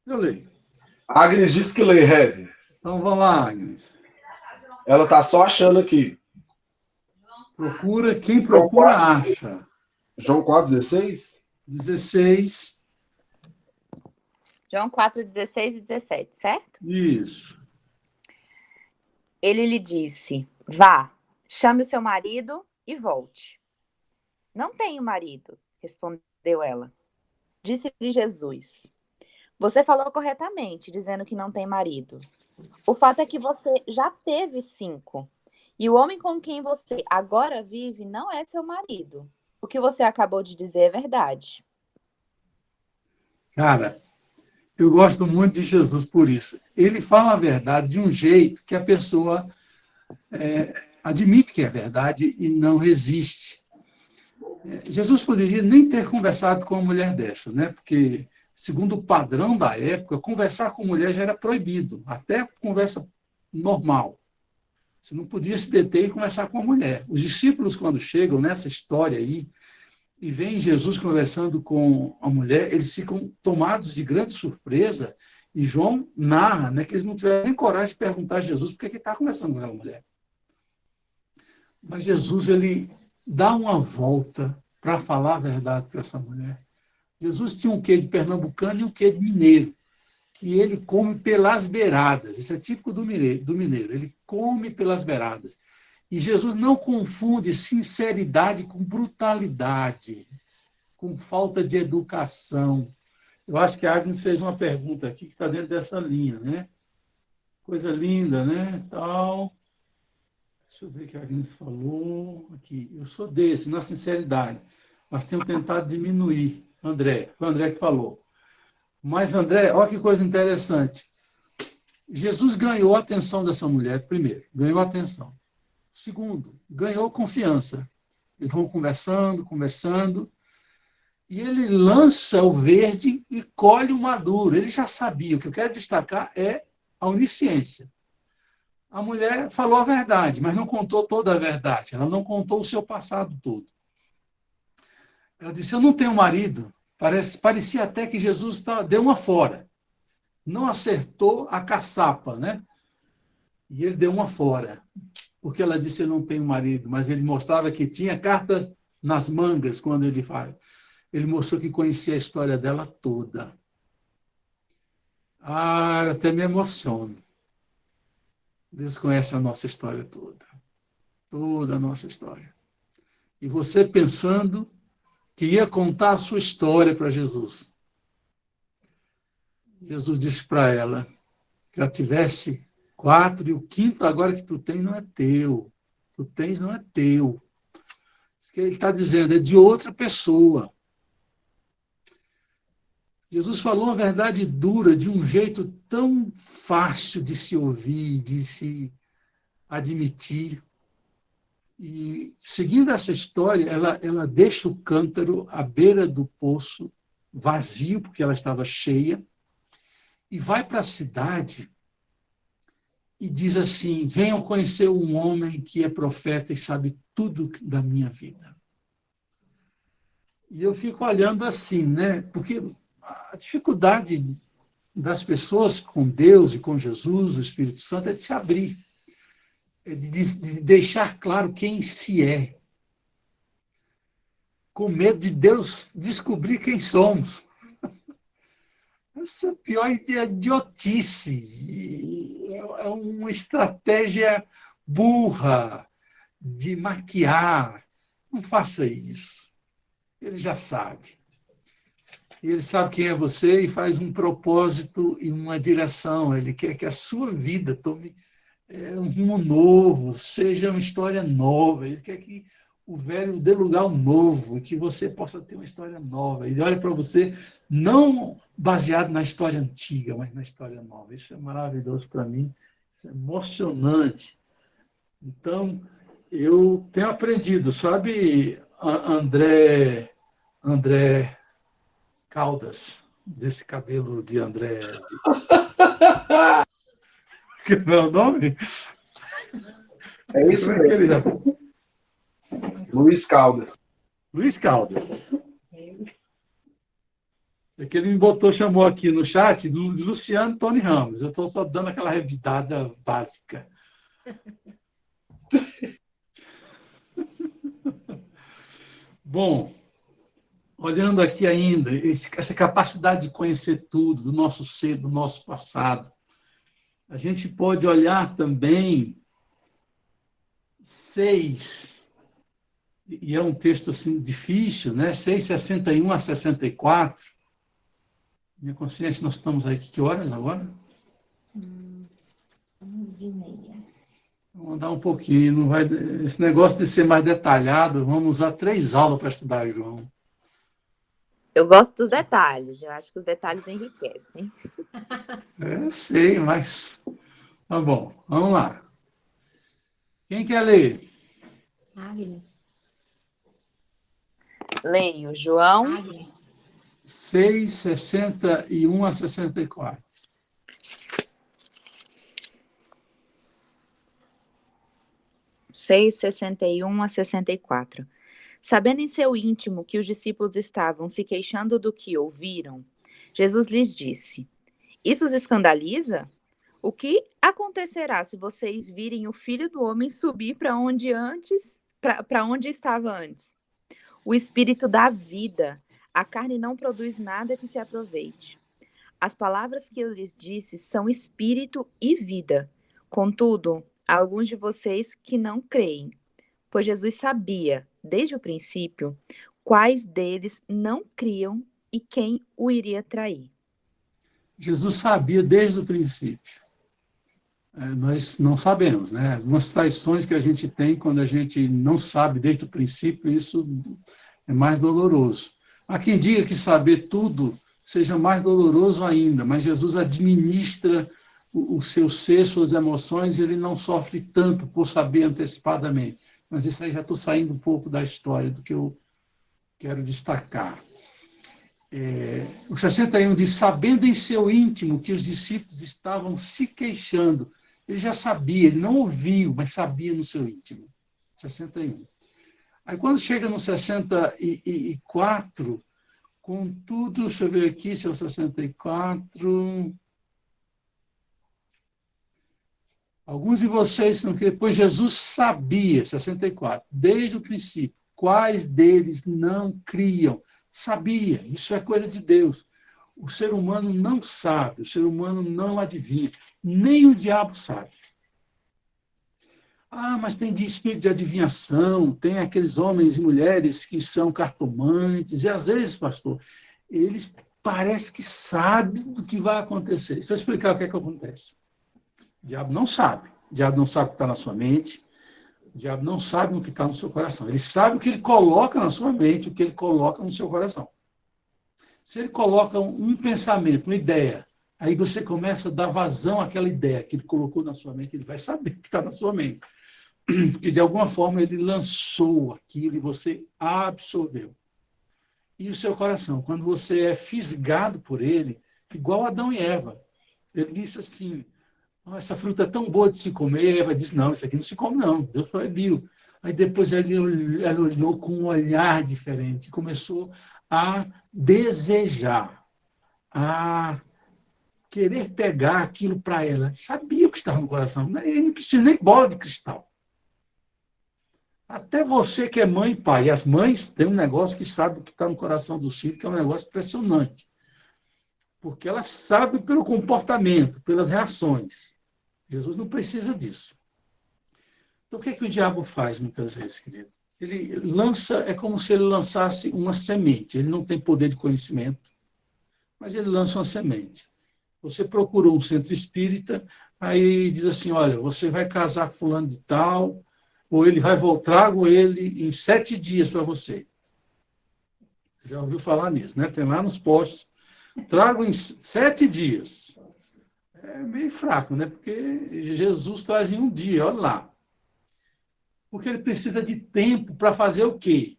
Eu leio. Agnes disse que lê, Heavy. Então vamos lá, Agnes. Ela tá só achando aqui. Procura, quem procura acha. João 4,16? 16. João 4, 16 e 17, certo? Isso. Ele lhe disse, vá, chame o seu marido e volte. Não tenho marido, respondeu ela. Disse-lhe Jesus, você falou corretamente, dizendo que não tem marido. O fato é que você já teve 5, e o homem com quem você agora vive não é seu marido. O que você acabou de dizer é verdade. Cara, eu gosto muito de Jesus por isso. Ele fala a verdade de um jeito que a pessoa admite que é verdade e não resiste. Jesus poderia nem ter conversado com uma mulher dessa, né? Porque, segundo o padrão da época, conversar com mulher já era proibido, até conversa normal. Você não podia se deter e conversar com a mulher. Os discípulos, quando chegam nessa história aí, e veem Jesus conversando com a mulher, eles ficam tomados de grande surpresa, e João narra, né, que eles não tiveram nem coragem de perguntar a Jesus por que ele está conversando com aquela mulher. Mas Jesus, ele dá uma volta para falar a verdade para essa mulher. Jesus tinha um quê de pernambucano e um quê de mineiro, que ele come pelas beiradas. Isso é típico do mineiro, ele come pelas beiradas. E Jesus não confunde sinceridade com brutalidade, com falta de educação. Eu acho que a Agnes fez uma pergunta aqui que está dentro dessa linha, né? Coisa linda, né? Tal. Deixa eu ver o que a Agnes falou aqui. Eu sou desse, na sinceridade, mas tenho tentado diminuir. André, foi o André que falou. Mas, André, olha que coisa interessante. Jesus ganhou a atenção dessa mulher, primeiro, ganhou a atenção. Segundo, ganhou confiança. Eles vão conversando, conversando, e ele lança o verde e colhe o maduro. Ele já sabia. O que eu quero destacar é a onisciência. A mulher falou a verdade, mas não contou toda a verdade. Ela não contou o seu passado todo. Ela disse, eu não tenho marido. Parecia até que Jesus deu uma fora. Não acertou a caçapa, né? E ele deu uma fora. Porque ela disse, eu não tenho marido. Mas ele mostrava que tinha cartas nas mangas quando ele fala. Ele mostrou que conhecia a história dela toda. Ah, eu até me emociono. Deus conhece a nossa história toda. Toda a nossa história. E você pensando que ia contar a sua história para Jesus. Jesus disse para ela que ela tivesse 4 e o quinto agora que tu tens não é teu. Tu tens não é teu. Isso que ele está dizendo, é de outra pessoa. Jesus falou uma verdade dura de um jeito tão fácil de se ouvir, de se admitir. E, seguindo essa história, ela deixa o cântaro à beira do poço, vazio, porque ela estava cheia, e vai para a cidade e diz assim, venham conhecer um homem que é profeta e sabe tudo da minha vida. E eu fico olhando assim, né? Porque a dificuldade das pessoas com Deus e com Jesus, o Espírito Santo, é de se abrir, é de deixar claro quem se é, com medo de Deus descobrir quem somos. Essa é a pior idiotice, é uma estratégia burra de maquiar. Não faça isso. Ele já sabe. Ele sabe quem é você e faz um propósito e uma direção. Ele quer que a sua vida tome um rumo novo, seja uma história nova. Ele quer que o velho dê lugar ao novo e que você possa ter uma história nova. Ele olha para você não baseado na história antiga, mas na história nova. Isso é maravilhoso para mim, isso é emocionante. Então, eu tenho aprendido, sabe, André Caldas, desse cabelo de André. Que não é o nome? É isso Como é que ele é? Luiz Caldas. Luiz Caldas. É que ele me botou, chamou aqui no chat do Luciano Tony Ramos. Eu estou só dando aquela revisada básica. Bom, olhando aqui ainda, essa capacidade de conhecer tudo, do nosso ser, do nosso passado, a gente pode olhar também 6, e é um texto assim, difícil, né? 6:61 a 64. Minha consciência, nós estamos aí, que horas agora? 11h30. Vamos andar um pouquinho, não vai, esse negócio de ser mais detalhado, vamos usar 3 aulas para estudar, João. Eu gosto dos detalhes, eu acho que os detalhes enriquecem. Sei, mas tá bom, vamos lá. Quem quer ler? Agnes. Leio, João Agnes. 6:61 a 64. seis, 61 a 64. Sabendo em seu íntimo que os discípulos estavam se queixando do que ouviram, Jesus lhes disse: Isso os escandaliza? O que acontecerá se vocês virem o Filho do Homem subir para onde estava antes? O Espírito dá vida, a carne não produz nada que se aproveite. As palavras que eu lhes disse são espírito e vida. Contudo, há alguns de vocês que não creem, pois Jesus sabia, desde o princípio, quais deles não criam e quem o iria trair. Jesus sabia desde o princípio. Nós não sabemos, né? Algumas traições que a gente tem quando a gente não sabe desde o princípio, isso é mais doloroso. Há quem diga que saber tudo seja mais doloroso ainda, mas Jesus administra o seu ser, suas emoções, e ele não sofre tanto por saber antecipadamente. Mas isso aí já estou saindo um pouco da história do que eu quero destacar. O 61 diz, sabendo em seu íntimo que os discípulos estavam se queixando. Ele já sabia, ele não ouviu, mas sabia no seu íntimo. 61. Aí quando chega no 64, contudo, deixa eu ver aqui se é o 64. Alguns de vocês não queriam, pois Jesus sabia, 64, desde o princípio, quais deles não criam. Sabia, isso é coisa de Deus. O ser humano não sabe, o ser humano não adivinha, nem o diabo sabe. Mas tem de espírito de adivinhação, tem aqueles homens e mulheres que são cartomantes, e às vezes, pastor, eles parecem que sabem do que vai acontecer. Deixa eu explicar o que é que acontece. O diabo não sabe. O diabo não sabe o que está na sua mente. O diabo não sabe o que está no seu coração. Ele sabe o que ele coloca na sua mente, o que ele coloca no seu coração. Se ele coloca um pensamento, uma ideia, aí você começa a dar vazão àquela ideia que ele colocou na sua mente, ele vai saber o que está na sua mente. Porque, de alguma forma, ele lançou aquilo e você absorveu. E o seu coração, quando você é fisgado por ele, igual Adão e Eva, ele disse assim, essa fruta é tão boa de se comer, Eva disse, não, isso aqui não se come não, Deus proibiu. Aí depois ela olhou com um olhar diferente, começou a desejar, a querer pegar aquilo para ela. Sabia o que estava no coração, ele não precisa nem bola de cristal. Até você que é mãe e pai, e as mães têm um negócio que sabe o que está no coração dos filhos, que é um negócio impressionante. Porque ela sabe pelo comportamento, pelas reações. Jesus não precisa disso. Então, o que é que o diabo faz muitas vezes, querido? Ele lança, é como se ele lançasse uma semente. Ele não tem poder de conhecimento, mas ele lança uma semente. Você procurou um centro espírita, aí diz assim, olha, você vai casar com fulano de tal, ou ele vai voltar, trago ele em 7 dias para você. Já ouviu falar nisso, né? Tem lá nos postos, trago em 7 dias. É meio fraco, né? Porque Jesus traz em um dia, olha lá. Porque ele precisa de tempo para fazer o quê?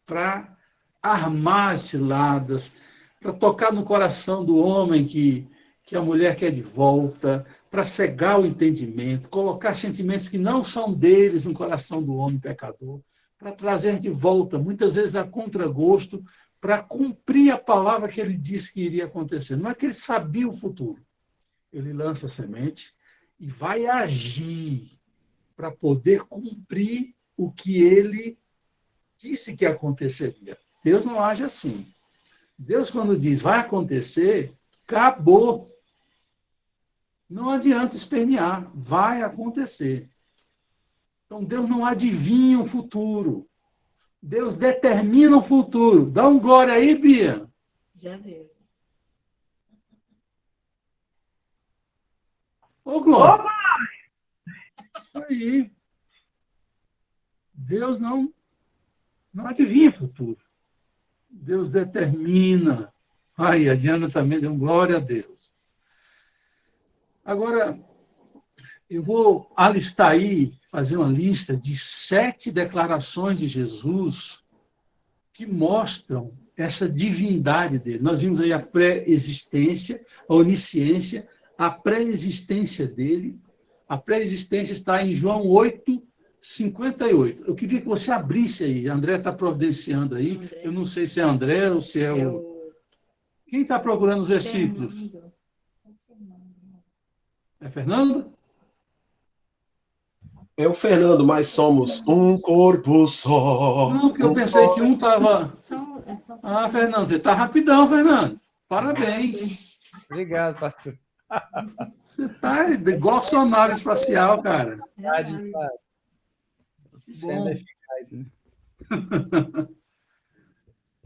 Para armar as ciladas, para tocar no coração do homem que a mulher quer de volta, para cegar o entendimento, colocar sentimentos que não são deles no coração do homem pecador, para trazer de volta, muitas vezes a contragosto, para cumprir a palavra que ele disse que iria acontecer. Não é que ele sabia o futuro. Ele lança a semente e vai agir para poder cumprir o que ele disse que aconteceria. Deus não age assim. Deus, quando diz vai acontecer, acabou. Não adianta espernear, vai acontecer. Então, Deus não adivinha o futuro. Deus determina o futuro. Dá um glória aí, Bia. Já viu. Ô, glória. Isso aí. Deus não adivinha o futuro. Deus determina. Aí, a Diana também deu glória a Deus. Agora, eu vou alistar aí, fazer uma lista de 7 declarações de Jesus que mostram essa divindade dele. Nós vimos aí a pré-existência, a onisciência, a pré-existência dele. A pré-existência está em João 8:58. Eu queria que você abrisse aí. A André está providenciando aí. André. Eu não sei se é André ou se é o... Quem está procurando os versículos? Fernando. É Fernando? É o Fernando, mas somos um corpo só. Não, porque eu pensei que um estava... São Fernando, você está rapidão, Fernando. Parabéns. Obrigado, pastor. Você está igual sonário espacial, cara. Verdade, cara. Sendo Bom. eficaz, né?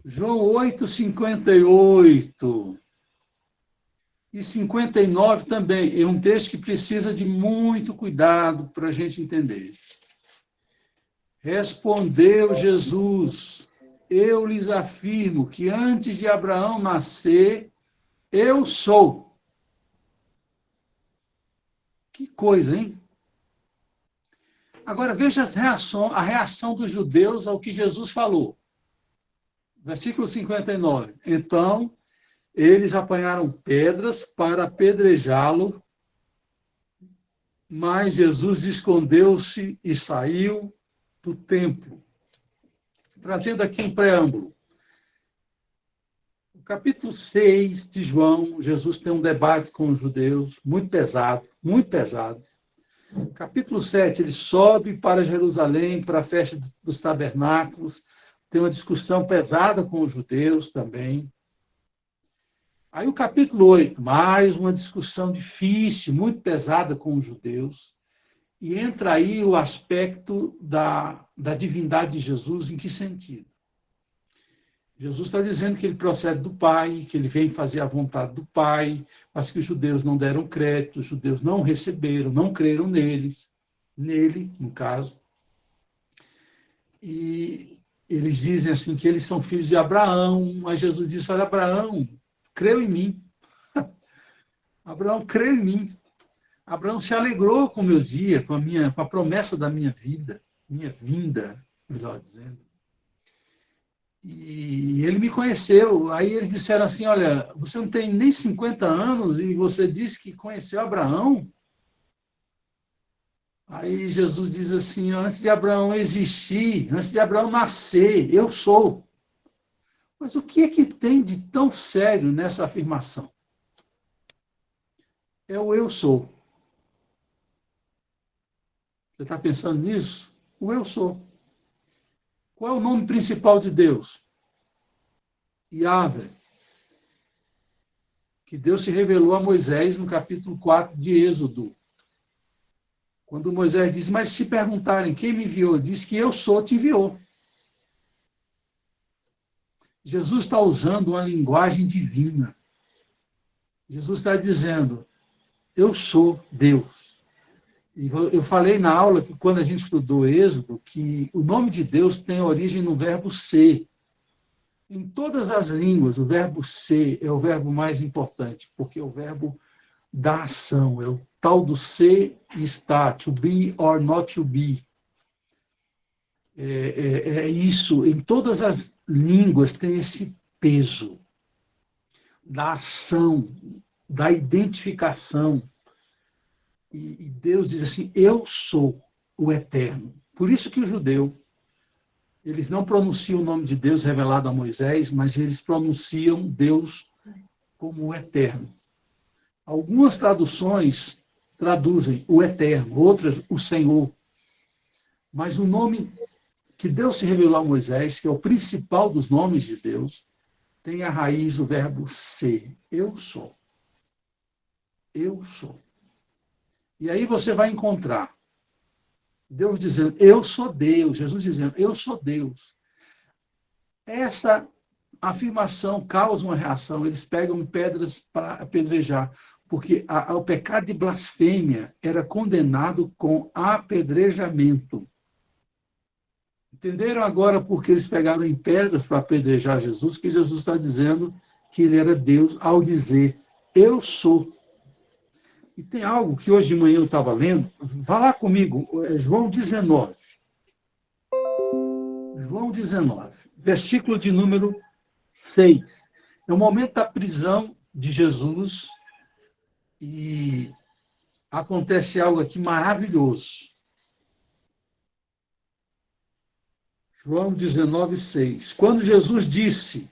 João 8:58 e 59 também. É um texto que precisa de muito cuidado para a gente entender. Respondeu Jesus, eu lhes afirmo que antes de Abraão nascer, eu sou. Que coisa, hein? Agora veja a reação dos judeus ao que Jesus falou. Versículo 59. Então, eles apanharam pedras para apedrejá-lo, mas Jesus escondeu-se e saiu do templo. Trazendo aqui um preâmbulo. No capítulo 6 de João, Jesus tem um debate com os judeus, muito pesado, muito pesado. Capítulo 7, ele sobe para Jerusalém, para a festa dos tabernáculos, tem uma discussão pesada com os judeus também. Aí o capítulo 8, mais uma discussão difícil, muito pesada com os judeus, e entra aí o aspecto da divindade de Jesus, em que sentido? Jesus está dizendo que ele procede do Pai, que ele vem fazer a vontade do Pai, mas que os judeus não deram crédito, os judeus não receberam, não creram nele, no caso. E eles dizem assim que eles são filhos de Abraão, mas Jesus disse, olha, Abraão creu em mim. Abraão creu em mim. Abraão se alegrou com o meu dia, com a promessa da minha vida, minha vinda, melhor dizendo. E ele me conheceu. Aí eles disseram assim, olha, você não tem nem 50 anos e você disse que conheceu Abraão? Aí Jesus diz assim, antes de Abraão existir, antes de Abraão nascer, eu sou. Mas o que é que tem de tão sério nessa afirmação? É o eu sou. Você está pensando nisso? O eu sou. Qual é o nome principal de Deus? Yahvé. Que Deus se revelou a Moisés no capítulo 4 de Êxodo. Quando Moisés diz, mas se perguntarem quem me enviou, diz que eu sou, te enviou. Jesus está usando uma linguagem divina. Jesus está dizendo, eu sou Deus. E eu falei na aula que quando a gente estudou Êxodo, que o nome de Deus tem origem no verbo ser. Em todas as línguas, o verbo ser é o verbo mais importante, porque é o verbo da ação, é o tal do ser e estar, to be or not to be. É isso, em todas as línguas tem esse peso da ação, da identificação. E Deus diz assim, eu sou o eterno. Por isso que o judeu, eles não pronunciam o nome de Deus revelado a Moisés, mas eles pronunciam Deus como o eterno. Algumas traduções traduzem o eterno, outras o Senhor. Mas o nome que Deus se revelou a Moisés, que é o principal dos nomes de Deus, tem a raiz o verbo ser. Eu sou. Eu sou. E aí você vai encontrar Deus dizendo, eu sou Deus. Jesus dizendo, eu sou Deus. Essa afirmação causa uma reação. Eles pegam pedras para apedrejar, porque o pecado de blasfêmia era condenado com apedrejamento. Entenderam agora por que eles pegaram em pedras para apedrejar Jesus? Que Jesus está dizendo que ele era Deus ao dizer, eu sou. E tem algo que hoje de manhã eu estava lendo, vá lá comigo, João 19. João 19, versículo de número 6. É o momento da prisão de Jesus e acontece algo aqui maravilhoso. João 19, 6. Quando Jesus disse,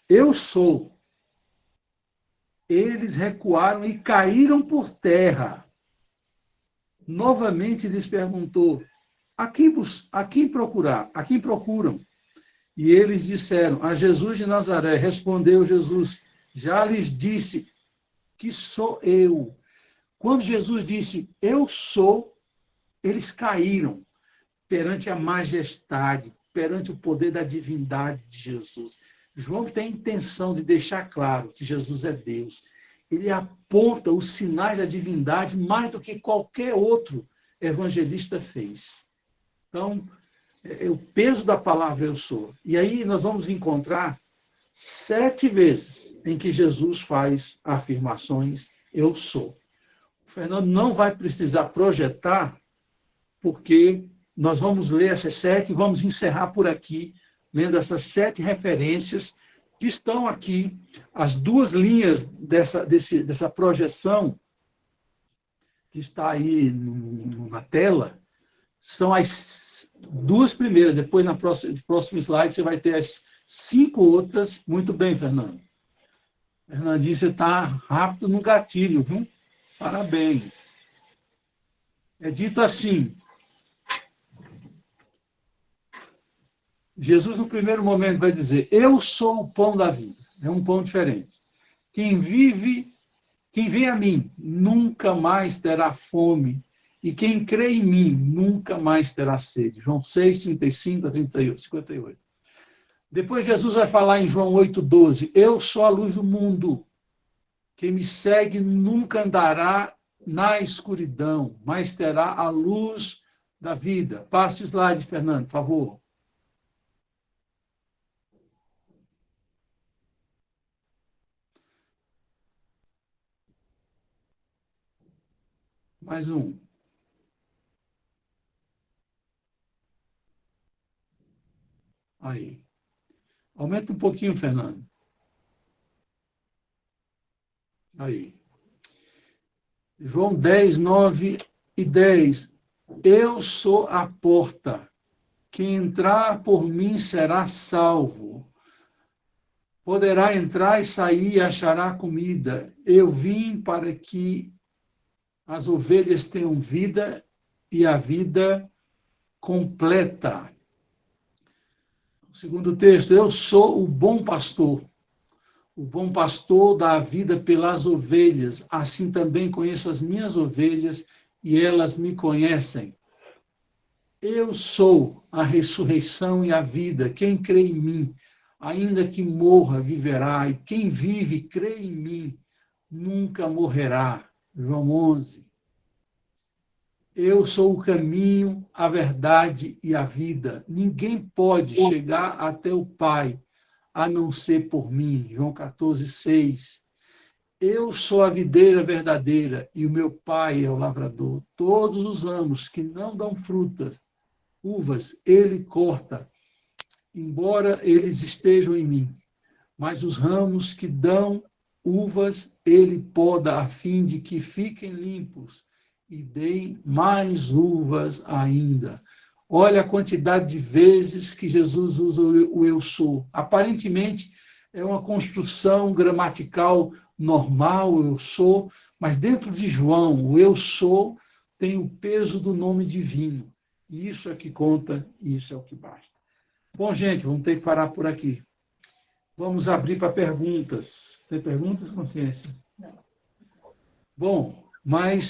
eu sou, eles recuaram e caíram por terra. Novamente lhes perguntou, a quem procurar? A quem procuram? E eles disseram, a Jesus de Nazaré. Respondeu Jesus, já lhes disse que sou eu. Quando Jesus disse, eu sou, eles caíram perante a majestade, perante o poder da divindade de Jesus. João tem a intenção de deixar claro que Jesus é Deus. Ele aponta os sinais da divindade mais do que qualquer outro evangelista fez. Então, é o peso da palavra eu sou. E aí nós vamos encontrar 7 vezes em que Jesus faz afirmações eu sou. O Fernando não vai precisar projetar, porque nós vamos ler essas 7 e vamos encerrar por aqui lendo essas 7 referências que estão aqui, as 2 linhas dessa projeção, que está aí na tela, são as 2 primeiras. Depois, no próximo slide, você vai ter as 5 outras. Muito bem, Fernando. Fernandinho, você está rápido no gatilho, viu? Parabéns. É dito assim: Jesus, no primeiro momento, vai dizer: eu sou o pão da vida. É um pão diferente. Quem vem a mim, nunca mais terá fome, e quem crê em mim, nunca mais terá sede. João 6, 35 a 38, 58. Depois Jesus vai falar em João 8,12: eu sou a luz do mundo. Quem me segue nunca andará na escuridão, mas terá a luz da vida. Passe o slide, Fernando, por favor. Mais um. Aí. Aumenta um pouquinho, Fernando. Aí. João 10, 9 e 10. Eu sou a porta. Quem entrar por mim será salvo. Poderá entrar e sair e achará comida. Eu vim para que as ovelhas tenham vida e a vida completa. O segundo texto: eu sou o bom pastor. O bom pastor dá a vida pelas ovelhas, assim também conheço as minhas ovelhas e elas me conhecem. Eu sou a ressurreição e a vida. Quem crê em mim, ainda que morra, viverá. E quem vive e crê em mim, nunca morrerá. João 11. Eu sou o caminho, a verdade e a vida. Ninguém pode chegar até o Pai a não ser por mim. João 14, 6. Eu sou a videira verdadeira e o meu Pai é o lavrador. Todos os ramos que não dão uvas, ele corta, embora eles estejam em mim. Mas os ramos que dão uvas, ele poda a fim de que fiquem limpos e deem mais uvas ainda. Olha a quantidade de vezes que Jesus usa o eu sou. Aparentemente, é uma construção gramatical normal, eu sou, mas dentro de João, o eu sou tem o peso do nome divino. E isso é que conta, e isso é o que basta. Bom, gente, vamos ter que parar por aqui. Vamos abrir para perguntas. Tem perguntas, Consciência? Não. Bom, mas